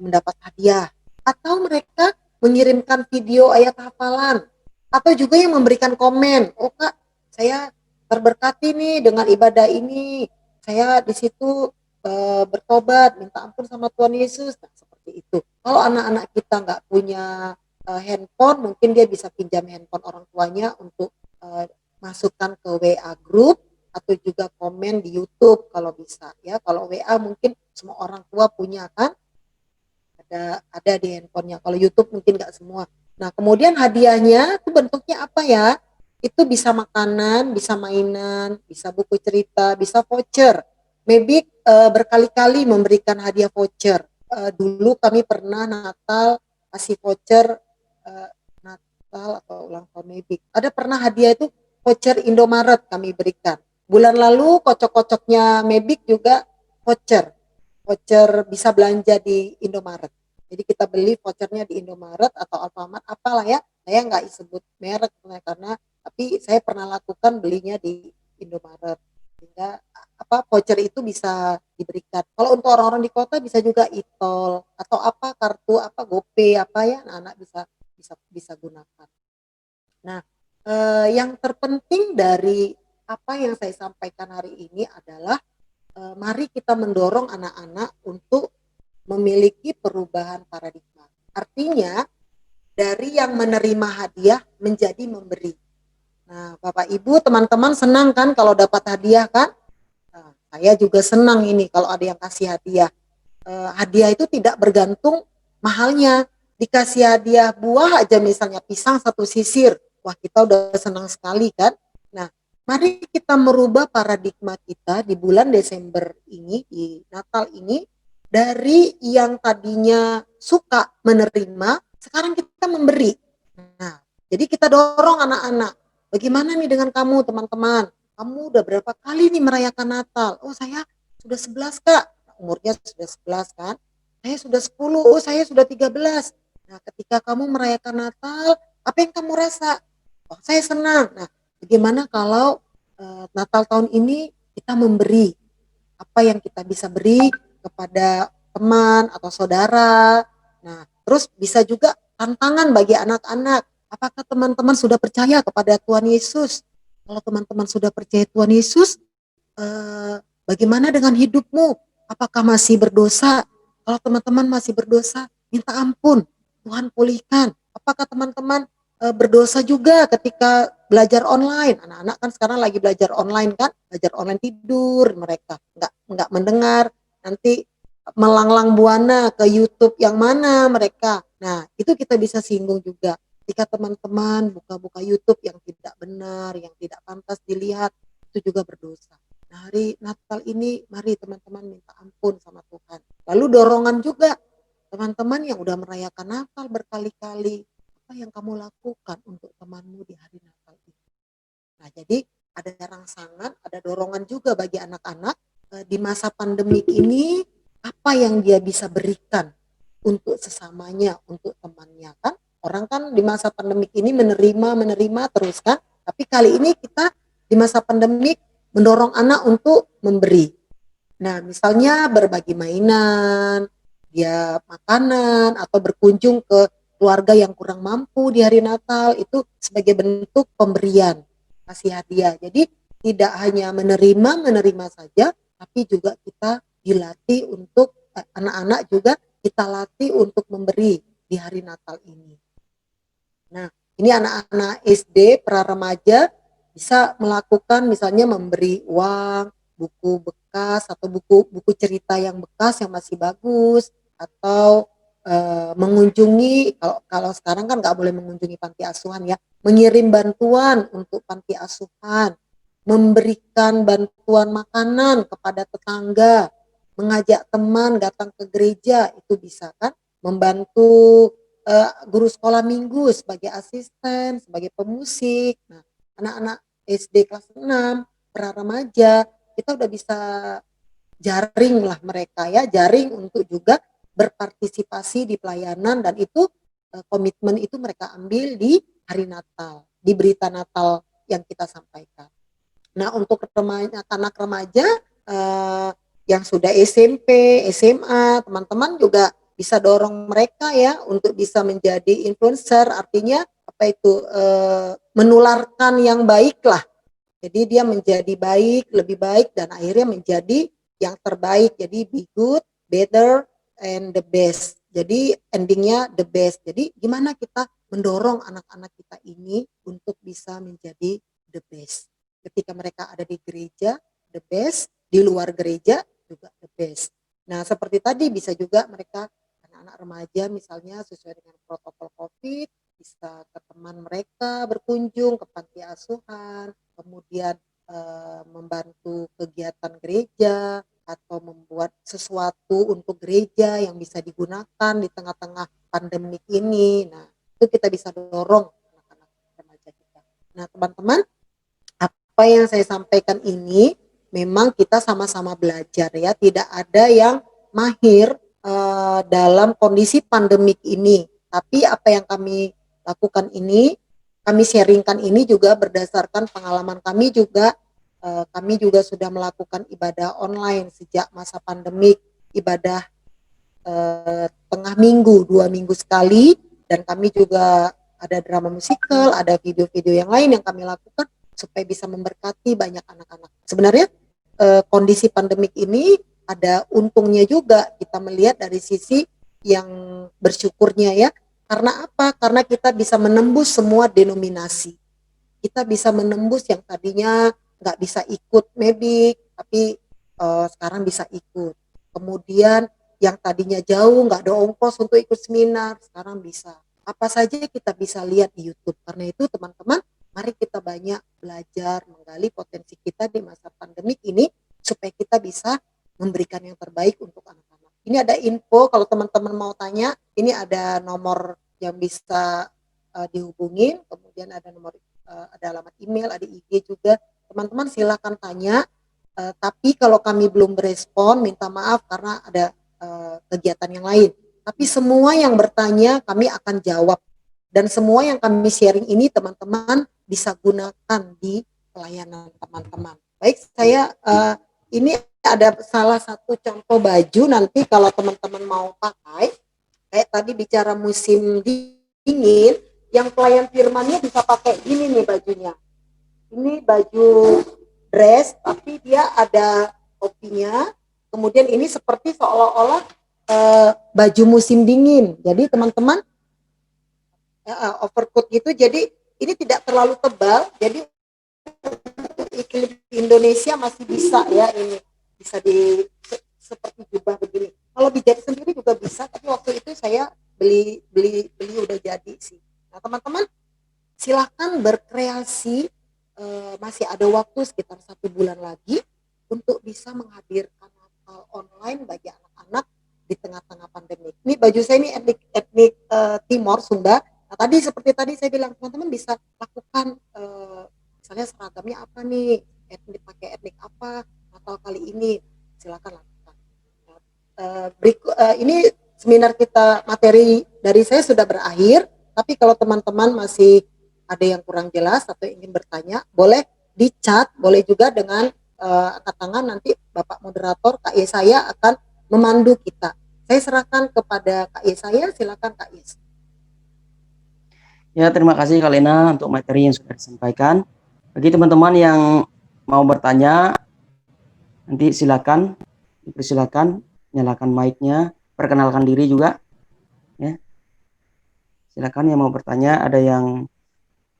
mendapat hadiah. Atau mereka mengirimkan video ayat hafalan. Atau juga yang memberikan komen, oh Kak, saya terberkati nih dengan ibadah ini. Saya di situ bertobat, minta ampun sama Tuhan Yesus. Nah, seperti itu. Kalau anak-anak kita nggak punya handphone, mungkin dia bisa pinjam handphone orang tuanya untuk masukkan ke WA group atau juga komen di YouTube kalau bisa ya. Kalau WA mungkin semua orang tua punya kan, ada di handphonenya. Kalau YouTube mungkin nggak semua. Nah, kemudian hadiahnya itu bentuknya apa ya? Itu bisa makanan, bisa mainan, bisa buku cerita, bisa voucher. Maybe berkali-kali memberikan hadiah voucher. Dulu kami pernah Natal kasih voucher Natal atau ulang tahun Maybe. Ada pernah hadiah itu voucher Indomaret kami berikan. Bulan lalu kocok-kocoknya Mebik juga voucher bisa belanja di Indomaret. Jadi kita beli vouchernya di Indomaret atau Alfamart apalah ya. Saya nggak sebut merek karena tapi saya pernah lakukan belinya di Indomaret. Sehingga voucher itu bisa diberikan. Kalau untuk orang-orang di kota bisa juga e-tol atau kartu GoPay ya, anak-anak bisa gunakan. Nah, yang terpenting dari apa yang saya sampaikan hari ini adalah mari kita mendorong anak-anak untuk memiliki perubahan paradigma. Artinya dari yang menerima hadiah menjadi memberi. Nah, Bapak Ibu, teman-teman senang kan kalau dapat hadiah kan? Nah, saya juga senang ini kalau ada yang kasih hadiah. Hadiah itu tidak bergantung mahalnya. Dikasih hadiah buah aja misalnya pisang 1 sisir. Wah, kita udah senang sekali kan? Nah, mari kita merubah paradigma kita di bulan Desember ini, di Natal ini, dari yang tadinya suka menerima, sekarang kita memberi. Nah, jadi kita dorong anak-anak. Bagaimana nih dengan kamu teman-teman? Kamu udah berapa kali nih merayakan Natal? Oh saya sudah 11 Kak, umurnya sudah 11 kan. Saya sudah 10, oh saya sudah 13. Nah ketika kamu merayakan Natal, apa yang kamu rasa? Oh saya senang. Nah bagaimana kalau Natal tahun ini kita memberi apa yang kita bisa beri kepada teman atau saudara. Nah, terus bisa juga tantangan bagi anak-anak. Apakah teman-teman sudah percaya kepada Tuhan Yesus? Kalau teman-teman sudah percaya Tuhan Yesus, bagaimana dengan hidupmu? Apakah masih berdosa? Kalau teman-teman masih berdosa, minta ampun, Tuhan pulihkan. Apakah teman-teman berdosa juga ketika belajar online? Anak-anak kan sekarang lagi belajar online kan, belajar online tidur mereka, nggak mendengar, nanti melanglang buana ke YouTube yang mana mereka. Nah, itu kita bisa singgung juga. Jika teman-teman buka-buka YouTube yang tidak benar, yang tidak pantas dilihat, itu juga berdosa. Nah, hari Natal ini mari teman-teman minta ampun sama Tuhan. Lalu dorongan juga, teman-teman yang udah merayakan Natal berkali-kali, apa yang kamu lakukan untuk temanmu di hari Natal ini? Nah, jadi ada rangsangan, ada dorongan juga bagi anak-anak di masa pandemik ini apa yang dia bisa berikan untuk sesamanya, untuk temannya kan. Orang kan di masa pandemik ini menerima terus kan. Tapi kali ini kita di masa pandemik mendorong anak untuk memberi. Nah, misalnya berbagi mainan, dia makanan atau berkunjung ke keluarga yang kurang mampu di hari Natal itu sebagai bentuk pemberian, kasih hadiah. Jadi tidak hanya menerima saja, tapi juga kita dilatih untuk anak-anak juga kita latih untuk memberi di hari Natal ini. Nah, ini anak-anak SD pra remaja bisa melakukan misalnya memberi uang, buku bekas atau buku cerita yang bekas yang masih bagus atau mengunjungi kalau sekarang kan nggak boleh mengunjungi panti asuhan ya, mengirim bantuan untuk panti asuhan, memberikan bantuan makanan kepada tetangga, mengajak teman datang ke gereja itu bisa kan, membantu guru sekolah minggu sebagai asisten, sebagai pemusik. Nah, anak-anak SD kelas 6, pra remaja, kita udah bisa jaring lah mereka ya, jaring untuk juga berpartisipasi di pelayanan dan itu komitmen itu mereka ambil di hari Natal, di berita Natal yang kita sampaikan. Nah, untuk remaja, anak remaja eh, yang sudah SMP, SMA, teman-teman juga bisa dorong mereka ya untuk bisa menjadi influencer. Artinya apa itu menularkan yang baik lah. Jadi dia menjadi baik, lebih baik dan akhirnya menjadi yang terbaik. Jadi be good, better, and the best. Jadi endingnya the best. Jadi gimana kita mendorong anak-anak kita ini untuk bisa menjadi the best. Ketika mereka ada di gereja, the best. Di luar gereja juga the best. Nah seperti tadi bisa juga mereka anak-anak remaja misalnya sesuai dengan protokol COVID bisa ke teman mereka berkunjung ke panti asuhan, kemudian membantu kegiatan gereja atau membuat sesuatu untuk gereja yang bisa digunakan di tengah-tengah pandemik ini. Nah, itu kita bisa dorong anak-anak remaja kita. Nah, teman-teman, apa yang saya sampaikan ini memang kita sama-sama belajar ya, tidak ada yang mahir dalam kondisi pandemik ini. Tapi apa yang kami lakukan ini, kami sharingkan ini juga berdasarkan pengalaman kami juga. Kami juga sudah melakukan ibadah online sejak masa pandemik, ibadah tengah minggu, 2 minggu sekali, dan kami juga ada drama musikal, ada video-video yang lain yang kami lakukan supaya bisa memberkati banyak anak-anak. Sebenarnya kondisi pandemik ini ada untungnya juga kita melihat dari sisi yang bersyukurnya ya. Karena apa? Karena kita bisa menembus semua denominasi. Kita bisa menembus yang tadinya nggak bisa ikut maybe, tapi sekarang bisa ikut. Kemudian yang tadinya jauh nggak ada ongkos untuk ikut seminar, sekarang bisa. Apa saja kita bisa lihat di YouTube. Karena itu teman-teman, mari kita banyak belajar menggali potensi kita di masa pandemik ini supaya kita bisa memberikan yang terbaik untuk anak-anak. Ini ada info kalau teman-teman mau tanya, ini ada nomor yang bisa dihubungin, kemudian ada nomor ada alamat email, ada IG juga. Teman-teman silakan tanya. Tapi kalau kami belum berespon, minta maaf karena ada kegiatan yang lain. Tapi semua yang bertanya kami akan jawab. Dan semua yang kami sharing ini teman-teman bisa gunakan di pelayanan teman-teman. Baik, saya ini ada salah satu contoh baju nanti kalau teman-teman mau pakai. Kayak tadi bicara musim dingin, yang pelayan firmannya bisa pakai ini nih bajunya. Ini baju dress tapi dia ada topinya. Kemudian ini seperti seolah-olah baju musim dingin. Jadi teman-teman overcoat gitu. Jadi ini tidak terlalu tebal. Jadi iklim Indonesia masih bisa ya ini bisa di seperti jubah begini. Kalau dijahit sendiri juga bisa, tapi waktu itu saya beli udah jadi sih. Nah teman-teman silakan berkreasi, masih ada waktu sekitar 1 bulan lagi untuk bisa menghadirkan Natal online bagi anak-anak di tengah-tengah pandemi. Ini baju saya ini etnik Timor Sunda. Nah tadi seperti tadi saya bilang teman-teman bisa lakukan misalnya seragamnya apa nih, pakai etnik apa Natal kali ini, silakan lakukan. Ini seminar kita materi dari saya sudah berakhir, tapi kalau teman-teman masih ada yang kurang jelas atau ingin bertanya, boleh di chat, boleh juga dengan angkat tangan, nanti Bapak Moderator Kak Yesaya akan memandu kita. Saya serahkan kepada Kak Yesaya, silakan Kak Yes. Ya, terima kasih Kak Lena untuk materi yang sudah disampaikan. Bagi teman-teman yang mau bertanya, nanti silakan, dipersilakan, nyalakan mic-nya, perkenalkan diri juga. Ya, silakan yang mau bertanya, ada yang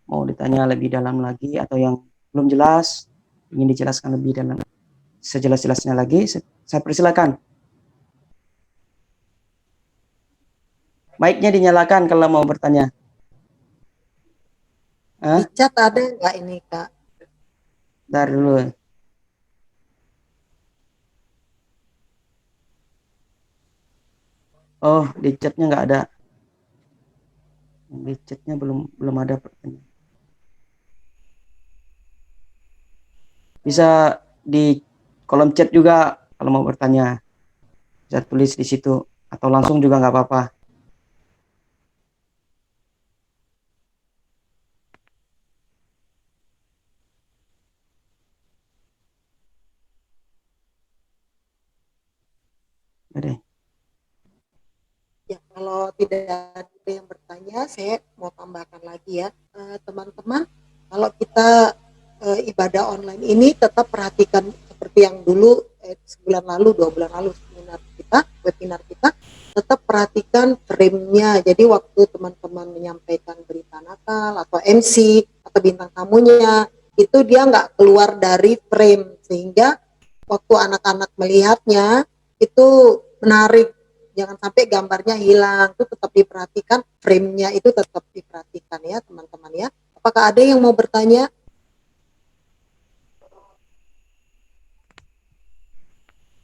mau ditanya lebih dalam lagi atau yang belum jelas, ingin dijelaskan lebih dalam, sejelas-jelasnya lagi, saya persilakan. Mic-nya dinyalakan kalau mau bertanya. Di chat ada nggak ini Kak? Bentar dulu. Oh, di chatnya nggak ada. Di chatnya belum ada pertanyaan. Bisa di kolom chat juga kalau mau bertanya. Bisa tulis di situ atau langsung juga nggak apa-apa. Oke. Ya, kalau tidak ada yang bertanya, saya mau tambahkan lagi ya, teman-teman. Kalau kita ibadah online ini tetap perhatikan seperti yang dulu sebulan lalu, 2 bulan lalu webinar kita, tetap perhatikan frame-nya. Jadi waktu teman-teman menyampaikan berita Natal atau MC atau bintang tamunya, itu dia nggak keluar dari frame sehingga waktu anak-anak melihatnya itu menarik. Jangan sampai gambarnya hilang, itu tetap diperhatikan, frame-nya itu tetap diperhatikan ya teman-teman ya. Apakah ada yang mau bertanya?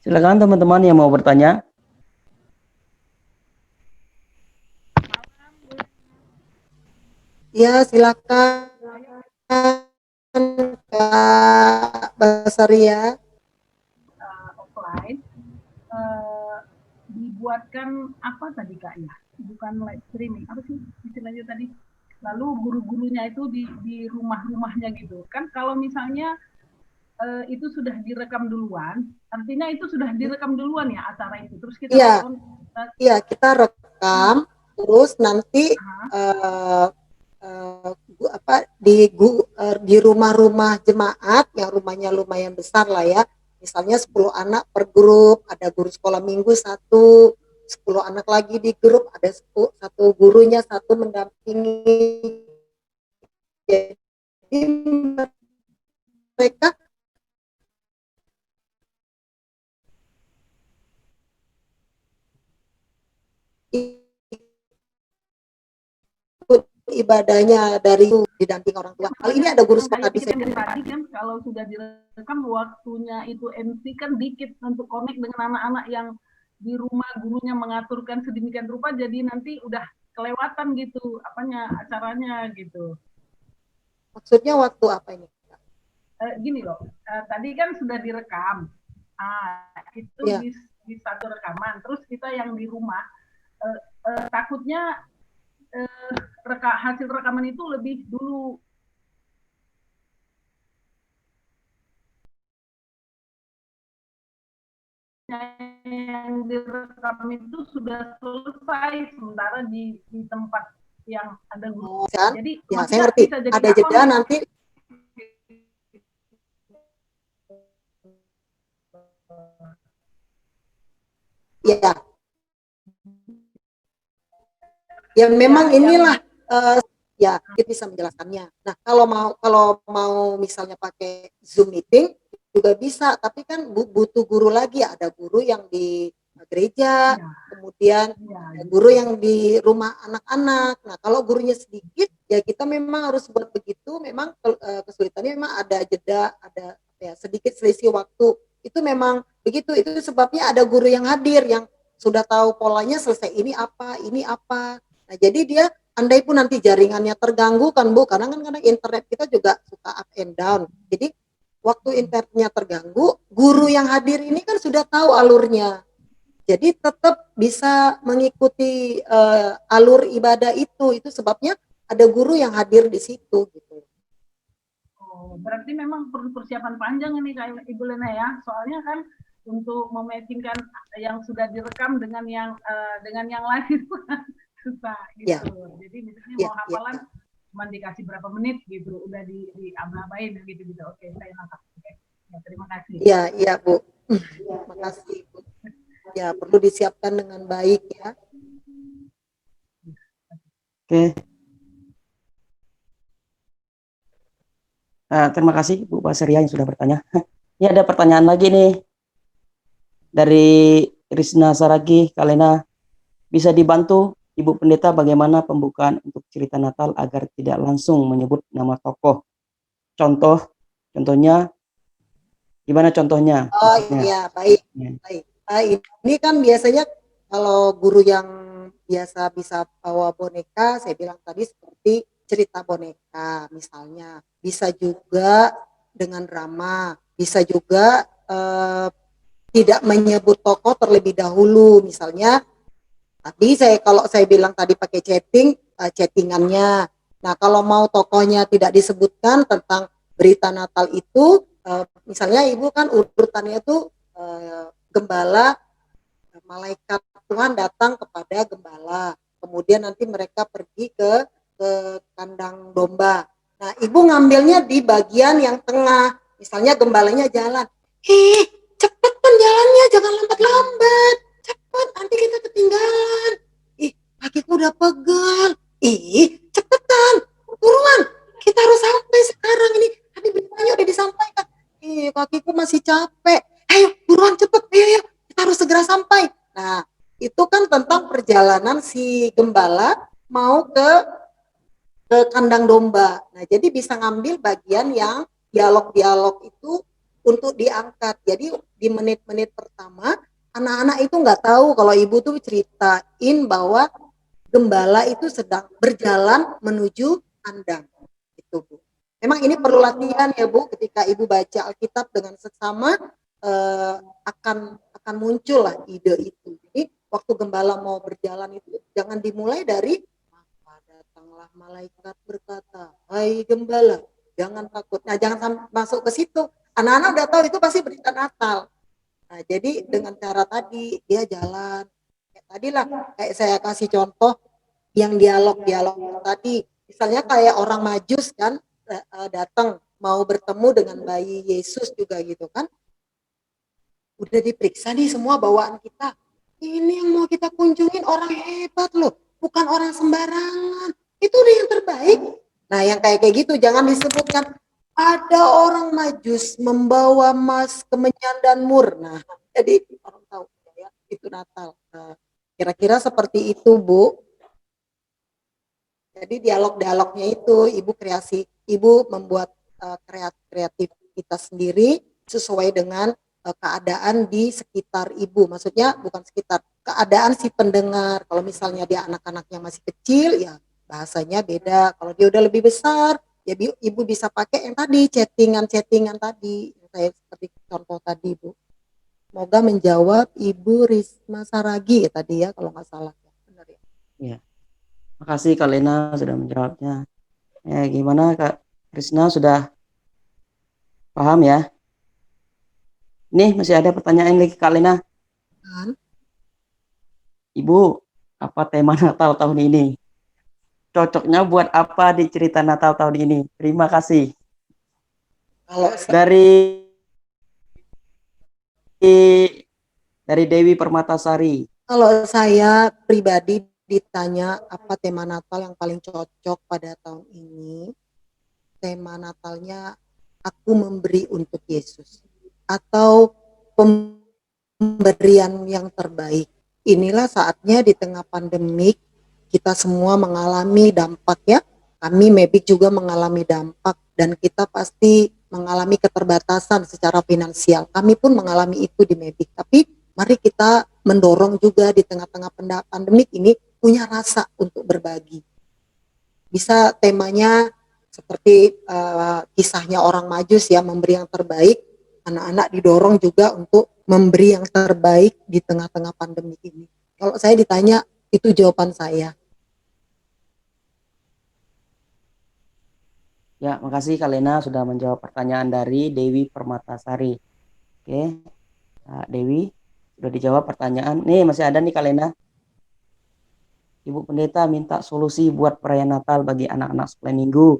Silakan teman-teman yang mau bertanya. Ya silakan Kak Basaria. Offline dibuatkan apa tadi Kak ya? Bukan live streaming, apa sih istilahnya tadi? Lalu guru-gurunya itu di rumah-rumahnya gitu. Kan kalau misalnya itu sudah direkam duluan, artinya itu sudah direkam duluan ya acara itu. Terus kita nonton. Iya, kita rekam, terus nanti di rumah-rumah jemaat yang rumahnya lumayan besar lah ya. Misalnya 10 anak per grup, ada guru sekolah minggu 1, 10 anak lagi di grup, ada 1 gurunya 1 mendampingi. Jadi mereka ibadahnya dari didamping orang tua. Kali ini ada guru sekolah tadi kan kalau sudah direkam waktunya itu MC kan dikit untuk connect dengan anak-anak yang di rumah gurunya mengaturkan sedemikian rupa, jadi nanti udah kelewatan gitu apanya acaranya gitu. Maksudnya waktu apa ini? Gini loh, tadi kan sudah direkam. Itu Ya. di satu rekaman. Terus kita yang di rumah takutnya hasil rekaman itu lebih dulu yang direkam itu sudah selesai, sementara di tempat yang ada guru. Kan? Jadi Ya, saya maksudnya ngerti. bisa jadi Ada nggak jeda connect. nanti. Ya, ya memang Ya, inilah ya kita bisa menjelaskannya. Nah, kalau mau misalnya pakai Zoom meeting juga bisa, tapi kan butuh guru lagi. Ada guru yang di gereja, ya, kemudian ya, ada guru yang di rumah anak-anak. Nah, kalau gurunya sedikit, ya kita memang harus buat begitu. Memang kesulitannya memang ada jeda, ada ya sedikit selisih waktu. Itu memang begitu. Itu sebabnya ada guru yang hadir yang sudah tahu polanya, selesai ini apa, ini apa. Nah, jadi dia andai pun nanti jaringannya terganggu kan Bu, karena kan kadang internet kita juga suka up and down. Jadi waktu internetnya terganggu, guru yang hadir ini kan sudah tahu alurnya. Jadi tetap bisa mengikuti alur ibadah itu. Itu sebabnya ada guru yang hadir di situ gitu. Oh, berarti memang perlu persiapan panjang ini kayak Ibu Lena ya. Soalnya kan untuk mematchingkan yang sudah direkam dengan yang lain susah gitu. Ya, Jadi misalnya ya, mau ya, hafalan ya. cuma dikasih berapa menit gitu, udah di abain gitu gitu. Oke, saya nangkap. Oke. Ya, terima kasih. Ya, ya Bu. Makasih Bu. Ya, perlu disiapkan dengan baik ya. Oke. Terima kasih Bu Baseria yang sudah bertanya. Ini ada pertanyaan lagi nih dari Risna Saragi Kalena. Bisa dibantu Ibu Pendeta bagaimana pembukaan untuk cerita Natal agar tidak langsung menyebut nama tokoh? Contohnya gimana contohnya? Oh Maksudnya. iya, baik, Ya. baik. Ini kan biasanya kalau guru yang biasa bisa bawa boneka, saya bilang tadi seperti cerita boneka misalnya. Bisa juga dengan drama, bisa juga tidak menyebut tokoh terlebih dahulu. Misalnya tadi kalau saya bilang tadi pakai chattingannya. Nah, kalau mau tokohnya tidak disebutkan tentang berita Natal itu, misalnya Ibu kan urutannya itu gembala, malaikat Tuhan datang kepada gembala. Kemudian nanti mereka pergi ke kandang domba. Nah, Ibu ngambilnya di bagian yang tengah. Misalnya gembalanya jalan. Cepetan jalannya, jangan lambat-lambat. Cepet, nanti kita ketinggalan. Kakiku udah pegal. Cepetan, buruan. Kita harus sampai sekarang ini. Tadi beritanya udah disampaikan. Kakiku masih capek. Ayo, buruan cepet. Ayo, kita harus segera sampai. Nah, itu kan tentang perjalanan si gembala mau ke kandang domba. Nah, jadi bisa ngambil bagian yang dialog-dialog itu untuk diangkat. Jadi di menit-menit pertama anak-anak itu nggak tahu kalau ibu tuh ceritain bahwa gembala itu sedang berjalan menuju kandang. Itu Bu. Memang ini perlu latihan ya Bu. Ketika ibu baca Alkitab dengan seksama akan muncul lah ide itu. Jadi waktu gembala mau berjalan itu jangan dimulai dari datanglah malaikat berkata, hai gembala, jangan takut. Nah, jangan masuk ke situ. Anak-anak udah tahu itu pasti berita Natal. Nah, jadi dengan cara tadi dia jalan. Kayak tadi lah, kayak saya kasih contoh yang dialog-dialog tadi. Misalnya kayak orang Majus kan datang mau bertemu dengan bayi Yesus juga gitu kan. Udah diperiksa nih semua bawaan kita. Ini yang mau kita kunjungin orang hebat loh, bukan orang sembarangan. Itu udah yang terbaik. Nah, yang kayak gitu jangan disebutkan ada orang Majus membawa emas, kemenyan dan mur. Nah, jadi orang tahu ya itu Natal. Nah, kira-kira seperti itu, Bu. Jadi dialog-dialognya itu ibu membuat kreativitas sendiri sesuai dengan keadaan di sekitar ibu. Maksudnya bukan sekitar, keadaan si pendengar. Kalau misalnya dia anak-anaknya masih kecil, ya bahasanya beda. Kalau dia udah lebih besar, ya Ibu bisa pakai yang tadi, chattingan tadi, saya seperti contoh tadi Bu. Semoga menjawab Ibu Risma Saragi tadi ya, kalau nggak salah. Benar ya? Ya, makasih Kak Lena sudah menjawabnya. Gimana Kak Krisna, sudah paham ya? Nih masih ada pertanyaan lagi Kak Lena. Kan? Ibu, apa tema Natal tahun ini? Cocoknya buat apa di cerita Natal tahun ini? Terima kasih. Kalau Dari Dewi Permatasari. Kalau saya pribadi ditanya apa tema Natal yang paling cocok pada tahun ini, tema Natalnya aku memberi untuk Yesus atau pemberian yang terbaik. Inilah saatnya di tengah pandemik kita semua mengalami dampak ya. Kami Mebik juga mengalami dampak dan kita pasti mengalami keterbatasan secara finansial. Kami pun mengalami itu di Mebik. Tapi mari kita mendorong juga di tengah-tengah pandemik ini punya rasa untuk berbagi. Bisa temanya seperti kisahnya orang Majus ya, memberi yang terbaik. Anak-anak didorong juga untuk memberi yang terbaik di tengah-tengah pandemi ini. Kalau saya ditanya, itu jawaban saya. Ya, makasih Kak Lena sudah menjawab pertanyaan dari Dewi Permatasari. Oke, Kak Dewi, sudah dijawab pertanyaan. Nih, masih ada nih Kak Lena. Ibu Pendeta minta solusi buat perayaan Natal bagi anak-anak sekolah minggu.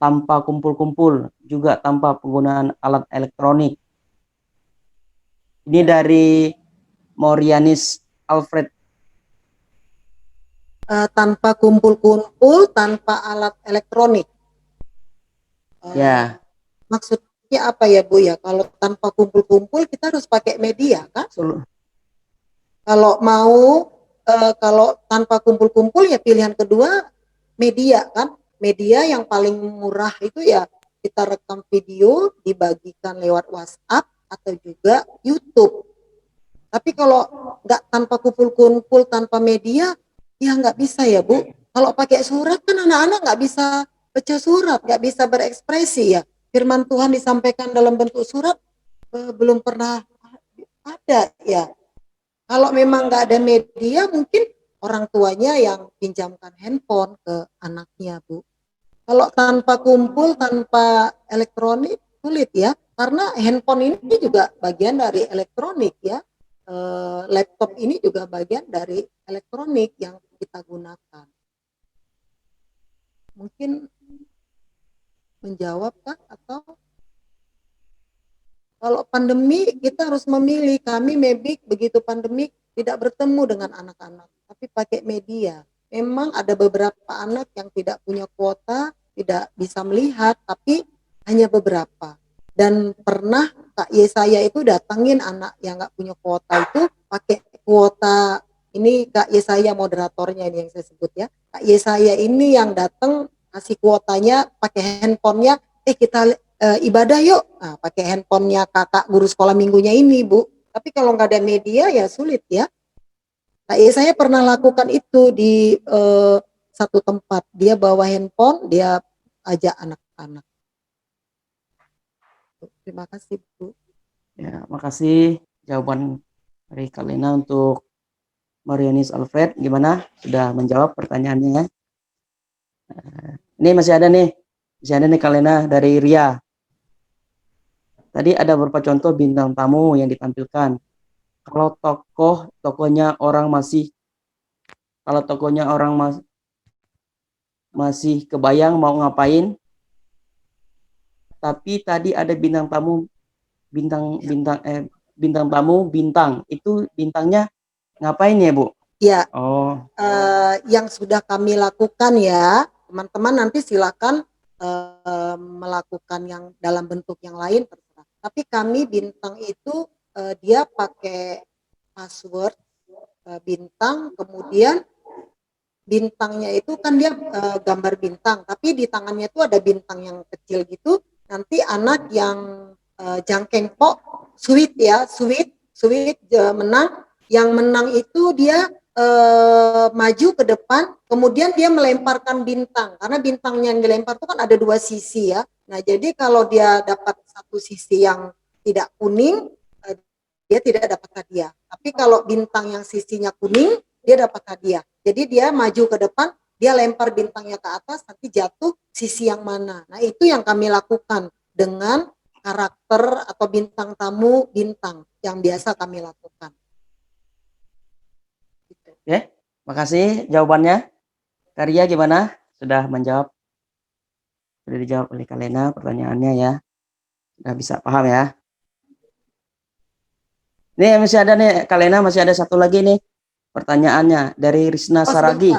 Tanpa kumpul-kumpul, juga tanpa penggunaan alat elektronik. Ini dari Morianis Alfred. Tanpa kumpul-kumpul, tanpa alat elektronik. Ya. Maksudnya apa ya Bu ya? Kalau tanpa kumpul-kumpul kita harus pakai media kan? Kalau mau kalau tanpa kumpul-kumpul ya pilihan kedua media kan? Media yang paling murah itu ya kita rekam video dibagikan lewat WhatsApp atau juga YouTube. Tapi kalau nggak tanpa kumpul-kumpul, tanpa media, ya nggak bisa ya Bu. Kalau pakai surat kan anak-anak nggak bisa baca surat, nggak bisa berekspresi ya. Firman Tuhan disampaikan dalam bentuk surat belum pernah ada ya. Kalau memang nggak ada media, mungkin orang tuanya yang pinjamkan handphone ke anaknya Bu. Kalau tanpa kumpul, tanpa elektronik sulit ya, karena handphone ini juga bagian dari elektronik ya. Laptop ini juga bagian dari elektronik yang kita gunakan. Mungkin menjawab kan? Atau kalau pandemi kita harus memilih. Kami Mebik begitu pandemi tidak bertemu dengan anak-anak, tapi pakai media. Memang ada beberapa anak yang tidak punya kuota, tidak bisa melihat, tapi hanya beberapa. Dan pernah Kak Yesaya itu datangin anak yang nggak punya kuota itu pakai kuota. Ini Kak Yesaya moderatornya ini yang saya sebut ya. Kak Yesaya ini yang datang kasih kuotanya pakai handphonenya. Kita ibadah yuk. Nah, pakai handphonenya kakak guru sekolah minggunya ini Bu. Tapi kalau nggak ada media ya sulit ya. Nah, saya pernah lakukan itu di satu tempat. Dia bawa handphone, dia ajak anak-anak. Terima kasih Bu. Ya, makasih jawaban dari Kak Lena untuk Marianis Alfred. Gimana? Sudah menjawab pertanyaannya ya? Ini masih ada nih Kak Lena dari Ria. Tadi ada beberapa contoh bintang tamu yang ditampilkan. Kalau tokohnya orang masih kebayang mau ngapain, tapi tadi ada bintang bintang itu bintangnya ngapain ya Bu? Ya, yang sudah kami lakukan ya, teman-teman nanti silakan melakukan yang dalam bentuk yang lain terserah. Tapi kami bintang itu dia pakai password bintang, kemudian bintangnya itu kan dia gambar bintang, tapi di tangannya itu ada bintang yang kecil gitu. Nanti anak yang jangkeng sweet menang. Yang menang itu dia maju ke depan, kemudian dia melemparkan bintang, karena bintangnya yang dilempar itu kan ada dua sisi ya. Nah, jadi kalau dia dapat satu sisi yang tidak kuning, dia tidak dapat hadiah. Tapi kalau bintang yang sisinya kuning, dia dapat hadiah. Jadi dia maju ke depan, dia lempar bintangnya ke atas, nanti jatuh sisi yang mana. Nah, itu yang kami lakukan dengan karakter atau bintang tamu bintang yang biasa kami lakukan. Oke, makasih jawabannya. Karya gimana? Sudah menjawab? Sudah dijawab oleh Kalena pertanyaannya ya. Sudah bisa paham ya? Nih masih ada nih, Kalena masih ada satu lagi nih pertanyaannya dari Risna Saragi.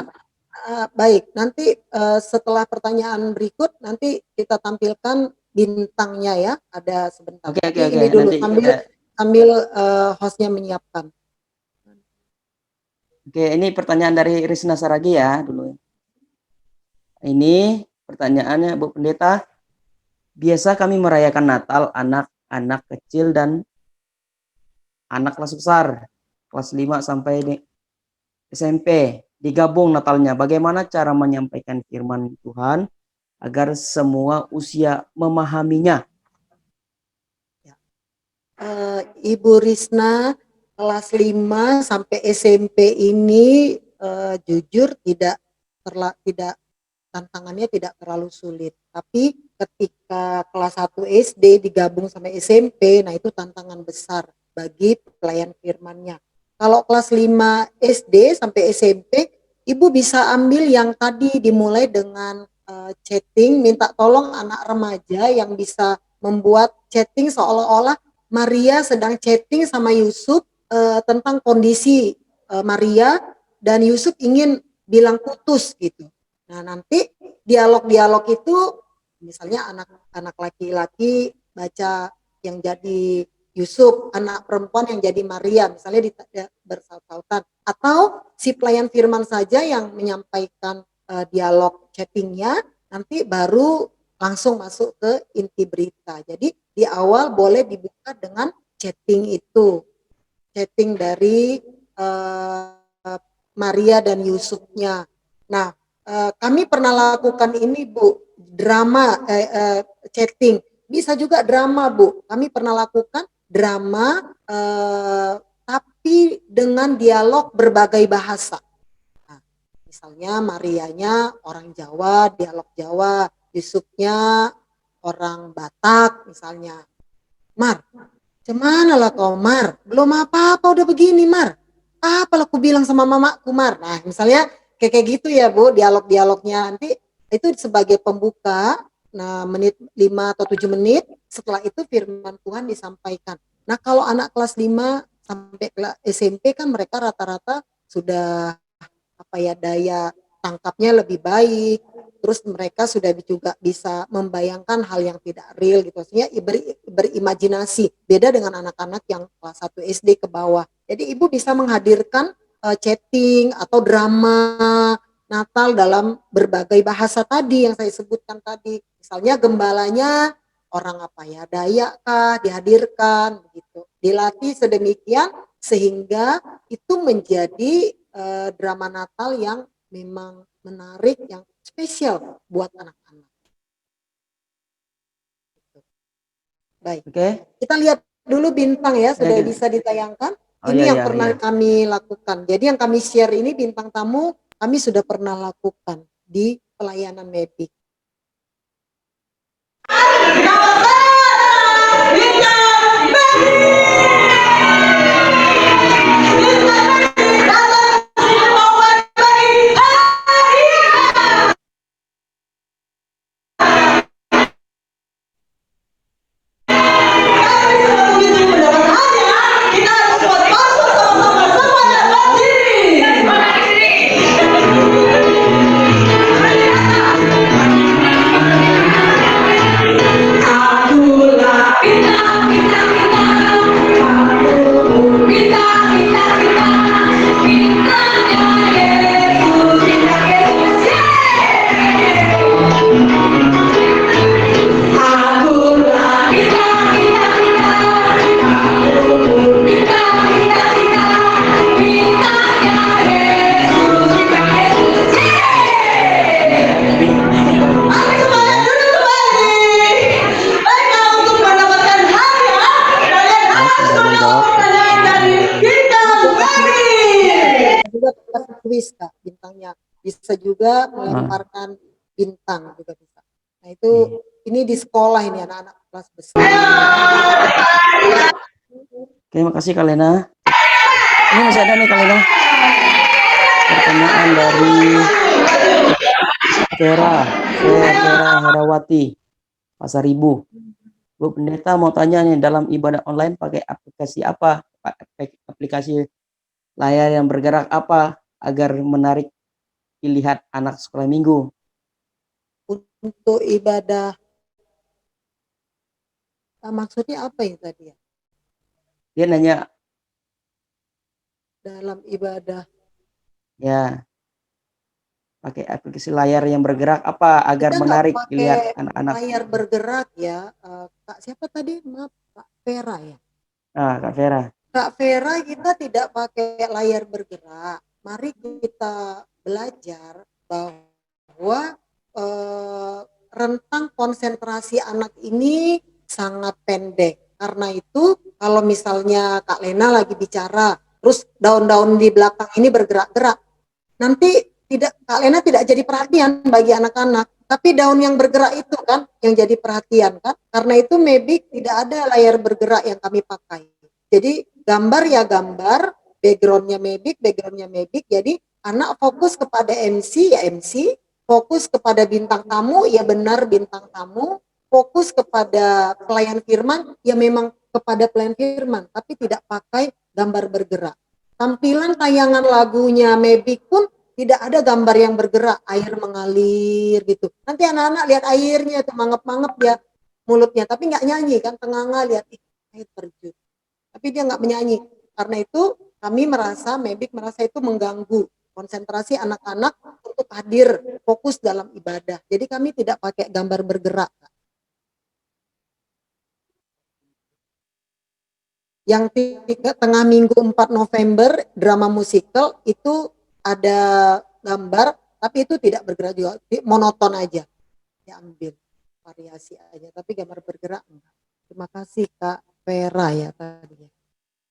Baik, nanti setelah pertanyaan berikut nanti kita tampilkan bintangnya ya, ada sebentar. Oke. Ini dulu sambil hostnya menyiapkan. Oke, ini pertanyaan dari Risna Saragi ya dulu. Ini pertanyaannya Bu Pendeta. Biasa kami merayakan Natal anak-anak kecil dan anak kelas besar, kelas 5 sampai di SMP, digabung Natalnya. Bagaimana cara menyampaikan firman Tuhan agar semua usia memahaminya? Ibu Risna kelas 5 sampai SMP ini jujur tidak tantangannya tidak terlalu sulit. Tapi ketika kelas 1 SD digabung sampai SMP, nah itu tantangan besar bagi pelayan firman-Nya. Kalau kelas 5 SD sampai SMP, Ibu bisa ambil yang tadi dimulai dengan chatting, minta tolong anak remaja yang bisa membuat chatting seolah-olah Maria sedang chatting sama Yusuf tentang kondisi Maria dan Yusuf ingin bilang putus gitu. Nah, nanti dialog-dialog itu misalnya anak laki-laki baca yang jadi Yusuf, anak perempuan yang jadi Maria, misalnya bersaut-sautan. Atau si pelayan firman saja yang menyampaikan dialog chattingnya, nanti baru langsung masuk ke inti berita. Jadi di awal boleh dibuka dengan chatting itu, chatting dari Maria dan Yusufnya. Nah, kami pernah lakukan ini Bu, drama chatting, bisa juga drama Bu. Kami pernah lakukan drama tapi dengan dialog berbagai bahasa. Nah, misalnya Marianya orang Jawa, dialog Jawa, Yusufnya orang Batak misalnya. Mar, cemana lah kau Mar? Belum apa-apa udah begini Mar. Apa aku bilang sama mamaku Mar? Nah, misalnya kayak gitu ya Bu, dialog-dialognya nanti itu sebagai pembuka. Nah, menit 5 atau 7 menit setelah itu firman Tuhan disampaikan. Nah, kalau anak kelas 5 sampai SMP kan mereka rata-rata sudah apa ya, daya tangkapnya lebih baik, terus mereka sudah juga bisa membayangkan hal yang tidak real gitu, maksudnya berimajinasi, beda dengan anak-anak yang kelas 1 SD ke bawah. Jadi ibu bisa menghadirkan chatting atau drama Natal dalam berbagai bahasa tadi yang saya sebutkan tadi, misalnya gembalanya orang apa ya, Dayak kah, dihadirkan begitu, dilatih sedemikian sehingga itu menjadi drama Natal yang memang menarik, yang spesial buat anak-anak. Baik, kita lihat dulu bintang ya, sudah bisa ditayangkan. Ini yang pernah kami lakukan. Jadi yang kami share ini bintang tamu kami sudah pernah lakukan di pelayanan Mepik. kuis Kak, bintangnya. Bisa juga Ah, melemparkan bintang juga bisa. Nah itu oke. ini di sekolah ini anak-anak kelas besar. Oke, makasih Kak Lena. Ini masih ada nih Kak Lena, pertanyaan dari Vera Herawati, Pasar Ibu. Bu Pendeta mau tanya nih, dalam ibadah online pakai aplikasi apa? Aplikasi layar yang bergerak apa agar menarik dilihat anak sekolah minggu? Untuk ibadah, maksudnya apa ya tadi ya? Dia nanya, Dalam ibadah ya, pakai aplikasi layar yang bergerak apa agar kita nggak menarik pakai dilihat anak-anak? layar bergerak ya, Kak siapa tadi? Maaf, Kak Vera ya. Ah, Kak Vera. Kak Vera, kita tidak pakai layar bergerak. Mari kita belajar bahwa rentang konsentrasi anak ini sangat pendek. Karena itu kalau misalnya Kak Lena lagi bicara, terus daun-daun di belakang ini bergerak-gerak, nanti Kak Lena tidak jadi perhatian bagi anak-anak. Tapi daun yang bergerak itu kan yang jadi perhatian kan. Karena itu maybe tidak ada layar bergerak yang kami pakai. Jadi gambar ya gambar, backgroundnya Mavic. Jadi anak fokus kepada MC ya MC, fokus kepada bintang tamu ya benar bintang tamu, fokus kepada pelayan firman ya memang kepada pelayan firman, tapi tidak pakai gambar bergerak. Tampilan tayangan lagunya Mavic pun tidak ada gambar yang bergerak, air mengalir gitu. Nanti anak-anak lihat airnya tuh mangap-mangap dia mulutnya, tapi nggak nyanyi kan, tengah-tengah lihat air terjun. Tapi dia nggak menyanyi. Karena itu kami merasa, Mavic merasa itu mengganggu konsentrasi anak-anak untuk hadir fokus dalam ibadah. Jadi kami tidak pakai gambar bergerak. Yang tengah minggu 4 November drama musikal itu ada gambar, tapi itu tidak bergerak juga, monoton aja. Diambil variasi aja, tapi gambar bergerak enggak. Terima kasih Kak Vera ya tadi.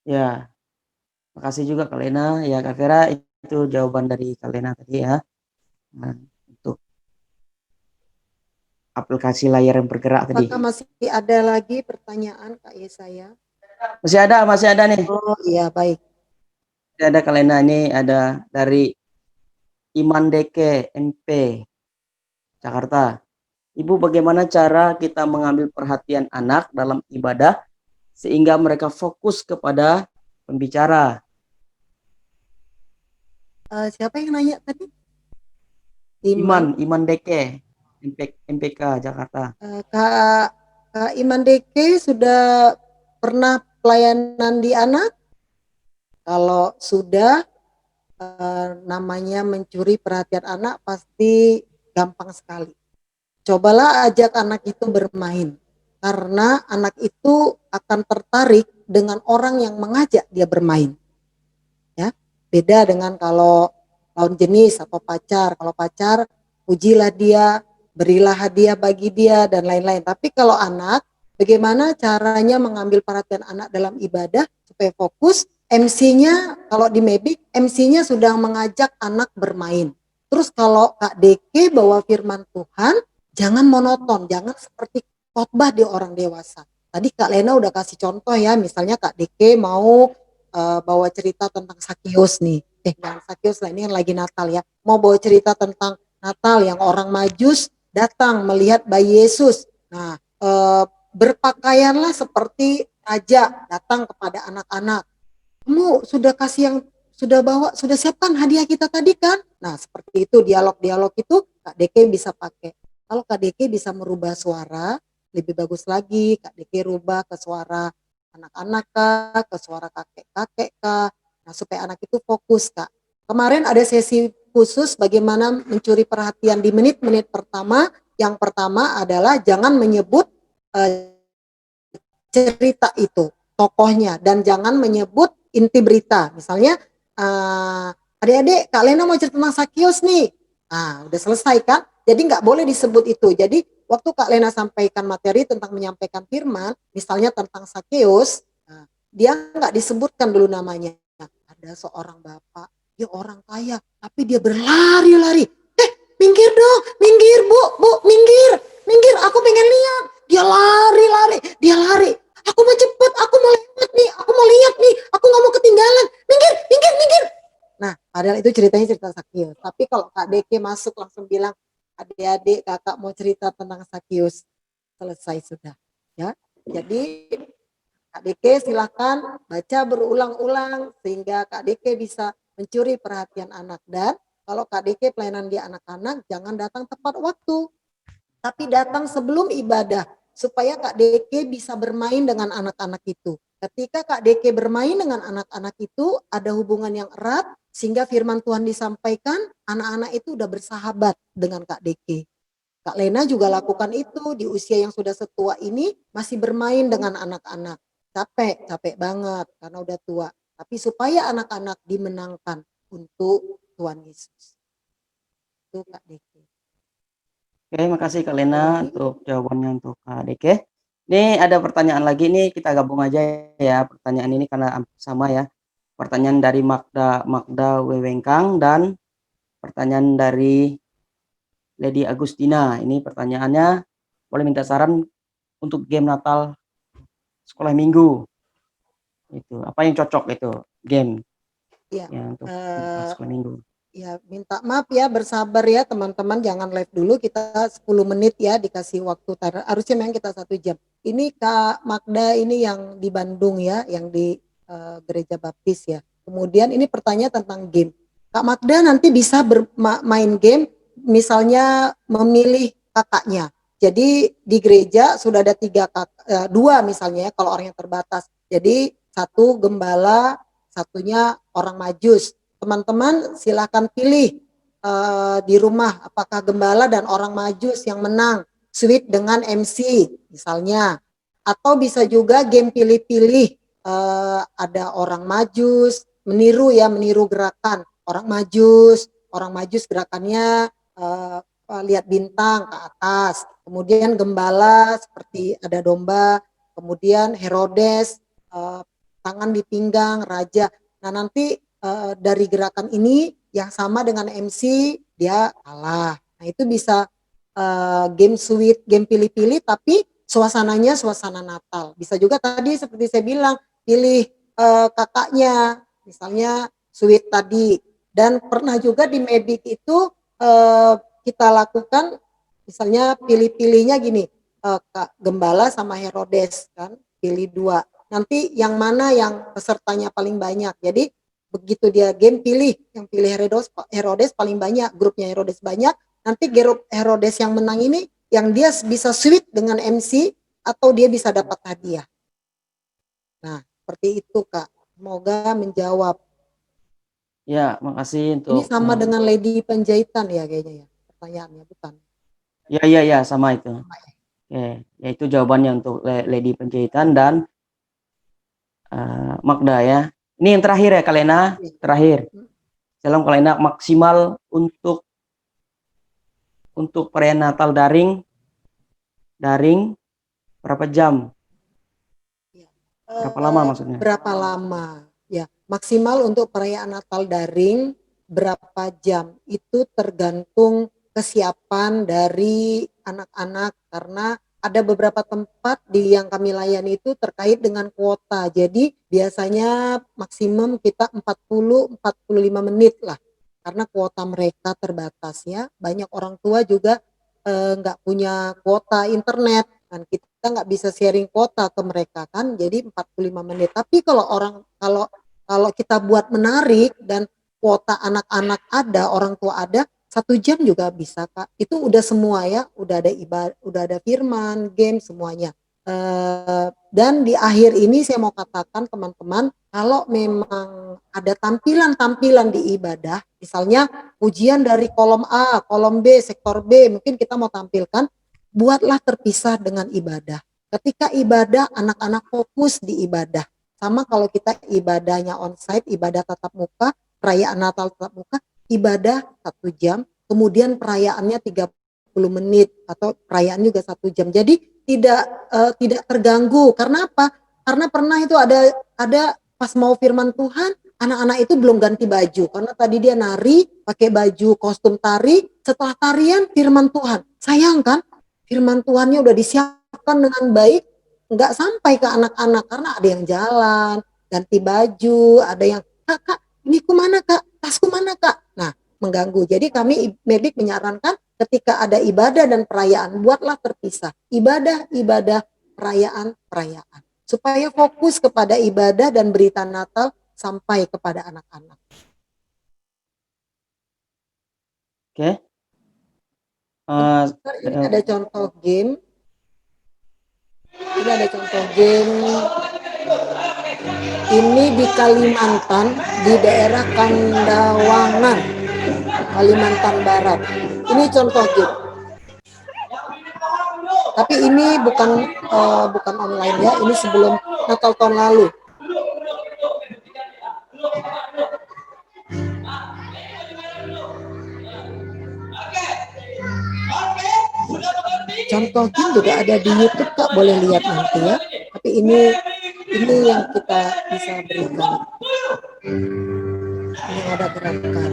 Ya, makasih juga Kak Lena. Ya Kak Vera, itu jawaban dari Kak Lena tadi ya. Nah, untuk aplikasi layar yang bergerak tadi. Apakah masih ada lagi pertanyaan Kak Yesaya? Masih ada nih. Oh iya baik. Masih ada Kak Lena, ini ada dari Iman Deke MP Jakarta. Ibu, bagaimana cara kita mengambil perhatian anak dalam ibadah sehingga mereka fokus kepada pembicara? Siapa yang nanya tadi? Iman Deke MPK Jakarta. Kak Iman Deke sudah pernah pelayanan di anak? Kalau sudah, namanya mencuri perhatian anak pasti gampang sekali. Cobalah ajak anak itu bermain, karena anak itu akan tertarik dengan orang yang mengajak dia bermain. Ya, beda dengan kalau lawan jenis atau pacar. Kalau pacar, pujilah dia, berilah hadiah bagi dia dan lain-lain. Tapi kalau anak, bagaimana caranya mengambil perhatian anak dalam ibadah supaya fokus? MC-nya kalau di Mavic, MC-nya sudah mengajak anak bermain. Terus kalau Kak Deke bawa firman Tuhan, jangan monoton, jangan seperti khotbah di orang dewasa. Tadi Kak Lena udah kasih contoh ya, misalnya Kak Deke mau bawa cerita tentang Sakius nih. Jangan Sakius lah, ini yang lagi Natal ya. Mau bawa cerita tentang Natal yang orang Majus datang melihat bayi Yesus. Nah, berpakaianlah seperti raja datang kepada anak-anak. Kamu sudah kasih yang sudah bawa, sudah siapkan hadiah kita tadi kan? Nah, seperti itu dialog-dialog itu Kak Deke bisa pakai. Kalau Kak Deke bisa merubah suara, lebih bagus lagi Kak Deke rubah ke suara anak-anak Kak, ke suara kakek-kakek Kak. Nah, supaya anak itu fokus Kak. Kemarin ada sesi khusus bagaimana mencuri perhatian di menit-menit pertama. Yang pertama adalah jangan menyebut cerita itu, tokohnya, dan jangan menyebut inti berita. Misalnya, adik-adik, Kak Lena mau cerita tentang Sakius nih. Nah, udah selesai kan? Jadi nggak boleh disebut itu. Jadi waktu Kak Lena sampaikan materi tentang menyampaikan firman, misalnya tentang Sakius, nah, dia nggak disebutkan dulu namanya. Ada seorang bapak dia orang kaya, tapi dia berlari-lari. Minggir dong, minggir bu, minggir, minggir, aku pengen lihat. Dia lari-lari, dia lari. Aku mau cepet, aku mau lewat nih, aku mau lihat nih, aku nggak mau ketinggalan. Minggir, minggir, minggir. Nah, padahal itu ceritanya cerita Sakyus. Tapi kalau Kak Deke masuk langsung bilang, adik-adik kakak mau cerita tentang Sakyus, selesai sudah. Ya, jadi Kak Deke silahkan baca berulang-ulang sehingga Kak Deke bisa mencuri perhatian anak. Dan kalau Kak Deke pelayanan di anak-anak, jangan datang tepat waktu, tapi datang sebelum ibadah supaya Kak Deke bisa bermain dengan anak-anak itu. Ketika Kak Deke bermain dengan anak-anak itu, ada hubungan yang erat sehingga firman Tuhan disampaikan, anak-anak itu udah bersahabat dengan Kak Deke. Kak Lena juga lakukan itu di usia yang sudah setua ini, masih bermain dengan anak-anak. Capek, capek banget karena udah tua. Tapi supaya anak-anak dimenangkan untuk Tuhan Yesus. Itu Kak Deke. Oke, makasih Kak Lena untuk jawabannya untuk Kak Deke. Ini ada pertanyaan lagi nih, kita gabung aja ya pertanyaan ini karena sama ya. Pertanyaan dari Magda Wewengkang dan pertanyaan dari Lady Agustina. Ini pertanyaannya, boleh minta saran untuk game Natal sekolah minggu. Itu apa yang cocok itu game ya untuk Natal sekolah minggu. Ya, minta maaf ya, bersabar ya teman-teman, jangan live dulu, kita 10 menit ya dikasih waktu, harusnya memang kita 1 jam. Ini Kak Magda ini yang di Bandung ya, yang di Gereja Baptis ya. Kemudian ini pertanyaan tentang game. Kak Magda nanti bisa bermain game, misalnya memilih kakaknya. Jadi di gereja sudah ada 2 misalnya ya, kalau orang yang terbatas. Jadi 1 gembala, satunya orang majus. Teman-teman silakan pilih di rumah apakah gembala dan orang majus yang menang, sweet dengan MC misalnya, atau bisa juga game pilih-pilih, ada orang majus meniru ya, meniru gerakan orang majus gerakannya lihat bintang ke atas, kemudian gembala seperti ada domba, kemudian Herodes tangan di pinggang raja. Nah nanti dari gerakan ini yang sama dengan MC dia kalah. Nah itu bisa game sweet, game pilih-pilih tapi suasananya suasana Natal. Bisa juga tadi seperti saya bilang pilih kakaknya, misalnya sweet tadi. Dan pernah juga di Medik itu kita lakukan misalnya pilih-pilihnya gini, Gembala sama Herodes kan, pilih 2. Nanti yang mana yang pesertanya paling banyak. Jadi begitu dia game pilih, yang pilih Herodes paling banyak, grupnya Herodes banyak, nanti grup Herodes yang menang ini yang dia bisa sweet dengan MC atau dia bisa dapat hadiah. Nah, seperti itu Kak. Semoga menjawab. Ya, makasih untuk ini sama dengan Lady Penjahitan ya kayaknya ya pertanyaannya, bukan? Ya, sama itu. Oke, ya itu jawabannya untuk Lady Penjahitan dan Magda ya. Ini yang terakhir ya Kalena, terakhir. Salam Kalena, maksimal untuk perayaan Natal daring berapa jam? Berapa lama maksudnya? Berapa lama? Ya, maksimal untuk perayaan Natal daring berapa jam? Itu tergantung kesiapan dari anak-anak karena ada beberapa tempat di yang kami layani itu terkait dengan kuota. Jadi biasanya maksimum kita 40-45 menit lah. Karena kuota mereka terbatas ya. Banyak orang tua juga nggak punya kuota internet kan, kita nggak bisa sharing kuota ke mereka kan, jadi 45 menit. Tapi kalau kita buat menarik dan kuota anak-anak ada, orang tua ada, 1 jam juga bisa Kak. Itu udah semua ya, udah ada ibadah, udah ada firman, game semuanya. Dan di akhir ini saya mau katakan teman-teman, kalau memang ada tampilan-tampilan di ibadah, misalnya ujian dari kolom A, kolom B, sektor B, mungkin kita mau tampilkan, buatlah terpisah dengan ibadah. Ketika ibadah, anak-anak fokus di ibadah. Sama kalau kita ibadahnya onsite, ibadah tatap muka, perayaan Natal tatap muka, ibadah 1 jam, kemudian perayaannya 30 menit atau perayaan juga 1 jam. Jadi tidak terganggu. Karena apa? Karena pernah itu ada pas mau firman Tuhan, anak-anak itu belum ganti baju karena tadi dia nari pakai baju kostum tari, setelah tarian firman Tuhan. Sayang kan? Firman Tuhannya udah disiapkan dengan baik, nggak sampai ke anak-anak karena ada yang jalan, ganti baju, ada yang kak, kak, ini mana kak, tasku mana kak. Nah, mengganggu. Jadi kami Medik menyarankan ketika ada ibadah dan perayaan, buatlah terpisah. Ibadah, perayaan. Supaya fokus kepada ibadah dan berita Natal sampai kepada anak-anak. Oke. Ini ada contoh game. Ini ada contoh game. Ini di Kalimantan, di daerah Kandawangan, Kalimantan Barat. Ini contoh game. Tapi ini bukan online ya, ini sebelum Natal tahun lalu. Contoh game juga ada di YouTube Kak, boleh lihat nanti ya. Tapi ini yang kita bisa berikan. Ini ada gerakan.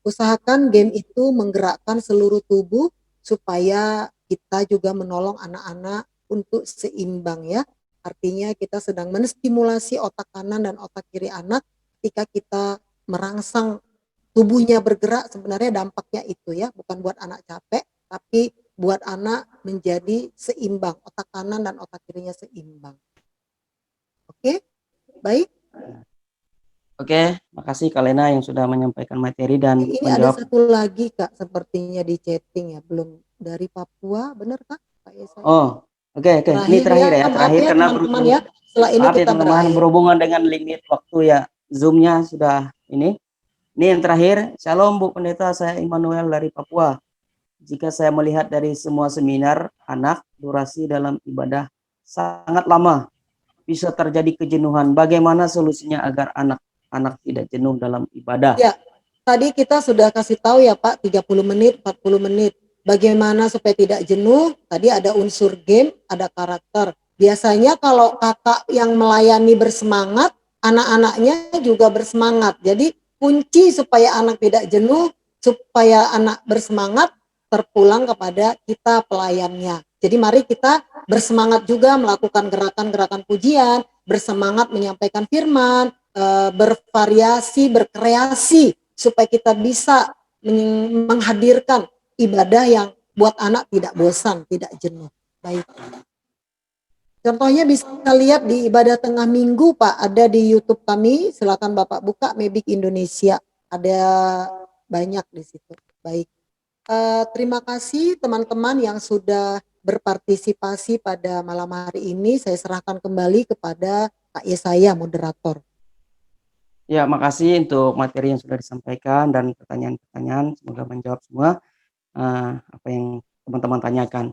Usahakan game itu menggerakkan seluruh tubuh supaya kita juga menolong anak-anak untuk seimbang ya. Artinya kita sedang menstimulasi otak kanan dan otak kiri anak ketika kita merangsang tubuhnya bergerak, sebenarnya dampaknya itu ya, bukan buat anak capek, tapi buat anak menjadi seimbang, otak kanan dan otak kirinya seimbang. Oke, baik. Oke, makasih Kak Lena yang sudah menyampaikan materi dan ini menjawab. ada satu lagi Kak, sepertinya di chatting ya, belum dari Papua, benar Kak? Oh, oke. Ini terakhir ya, terakhir karena teman-teman ya. Setelah ini maaf ya kita teman-teman, berhubungan dengan limit waktu ya, Zoom-nya sudah ini. Ini yang terakhir. Shalom Bu Pendeta, saya Immanuel dari Papua. Jika saya melihat dari semua seminar anak, durasi dalam ibadah sangat lama, bisa terjadi kejenuhan. Bagaimana solusinya agar anak-anak tidak jenuh dalam ibadah? Ya, tadi kita sudah kasih tahu ya Pak, 30 menit, 40 menit. Bagaimana supaya tidak jenuh? Tadi ada unsur game, ada karakter. Biasanya kalau kakak yang melayani bersemangat, anak-anaknya juga bersemangat. Jadi kunci supaya anak tidak jenuh, supaya anak bersemangat, terpulang kepada kita pelayannya. Jadi mari kita bersemangat juga melakukan gerakan-gerakan pujian, bersemangat menyampaikan firman, bervariasi, berkreasi, supaya kita bisa menghadirkan ibadah yang buat anak tidak bosan, tidak jenuh. Baik. Contohnya bisa lihat di ibadah tengah minggu Pak, ada di YouTube kami, silakan Bapak buka Mebik Indonesia, ada banyak di situ. Baik. Terima kasih teman-teman yang sudah berpartisipasi pada malam hari ini. Saya serahkan kembali kepada Pak Yesaya, moderator. Ya, makasih untuk materi yang sudah disampaikan dan pertanyaan-pertanyaan. Semoga menjawab semua apa yang teman-teman tanyakan.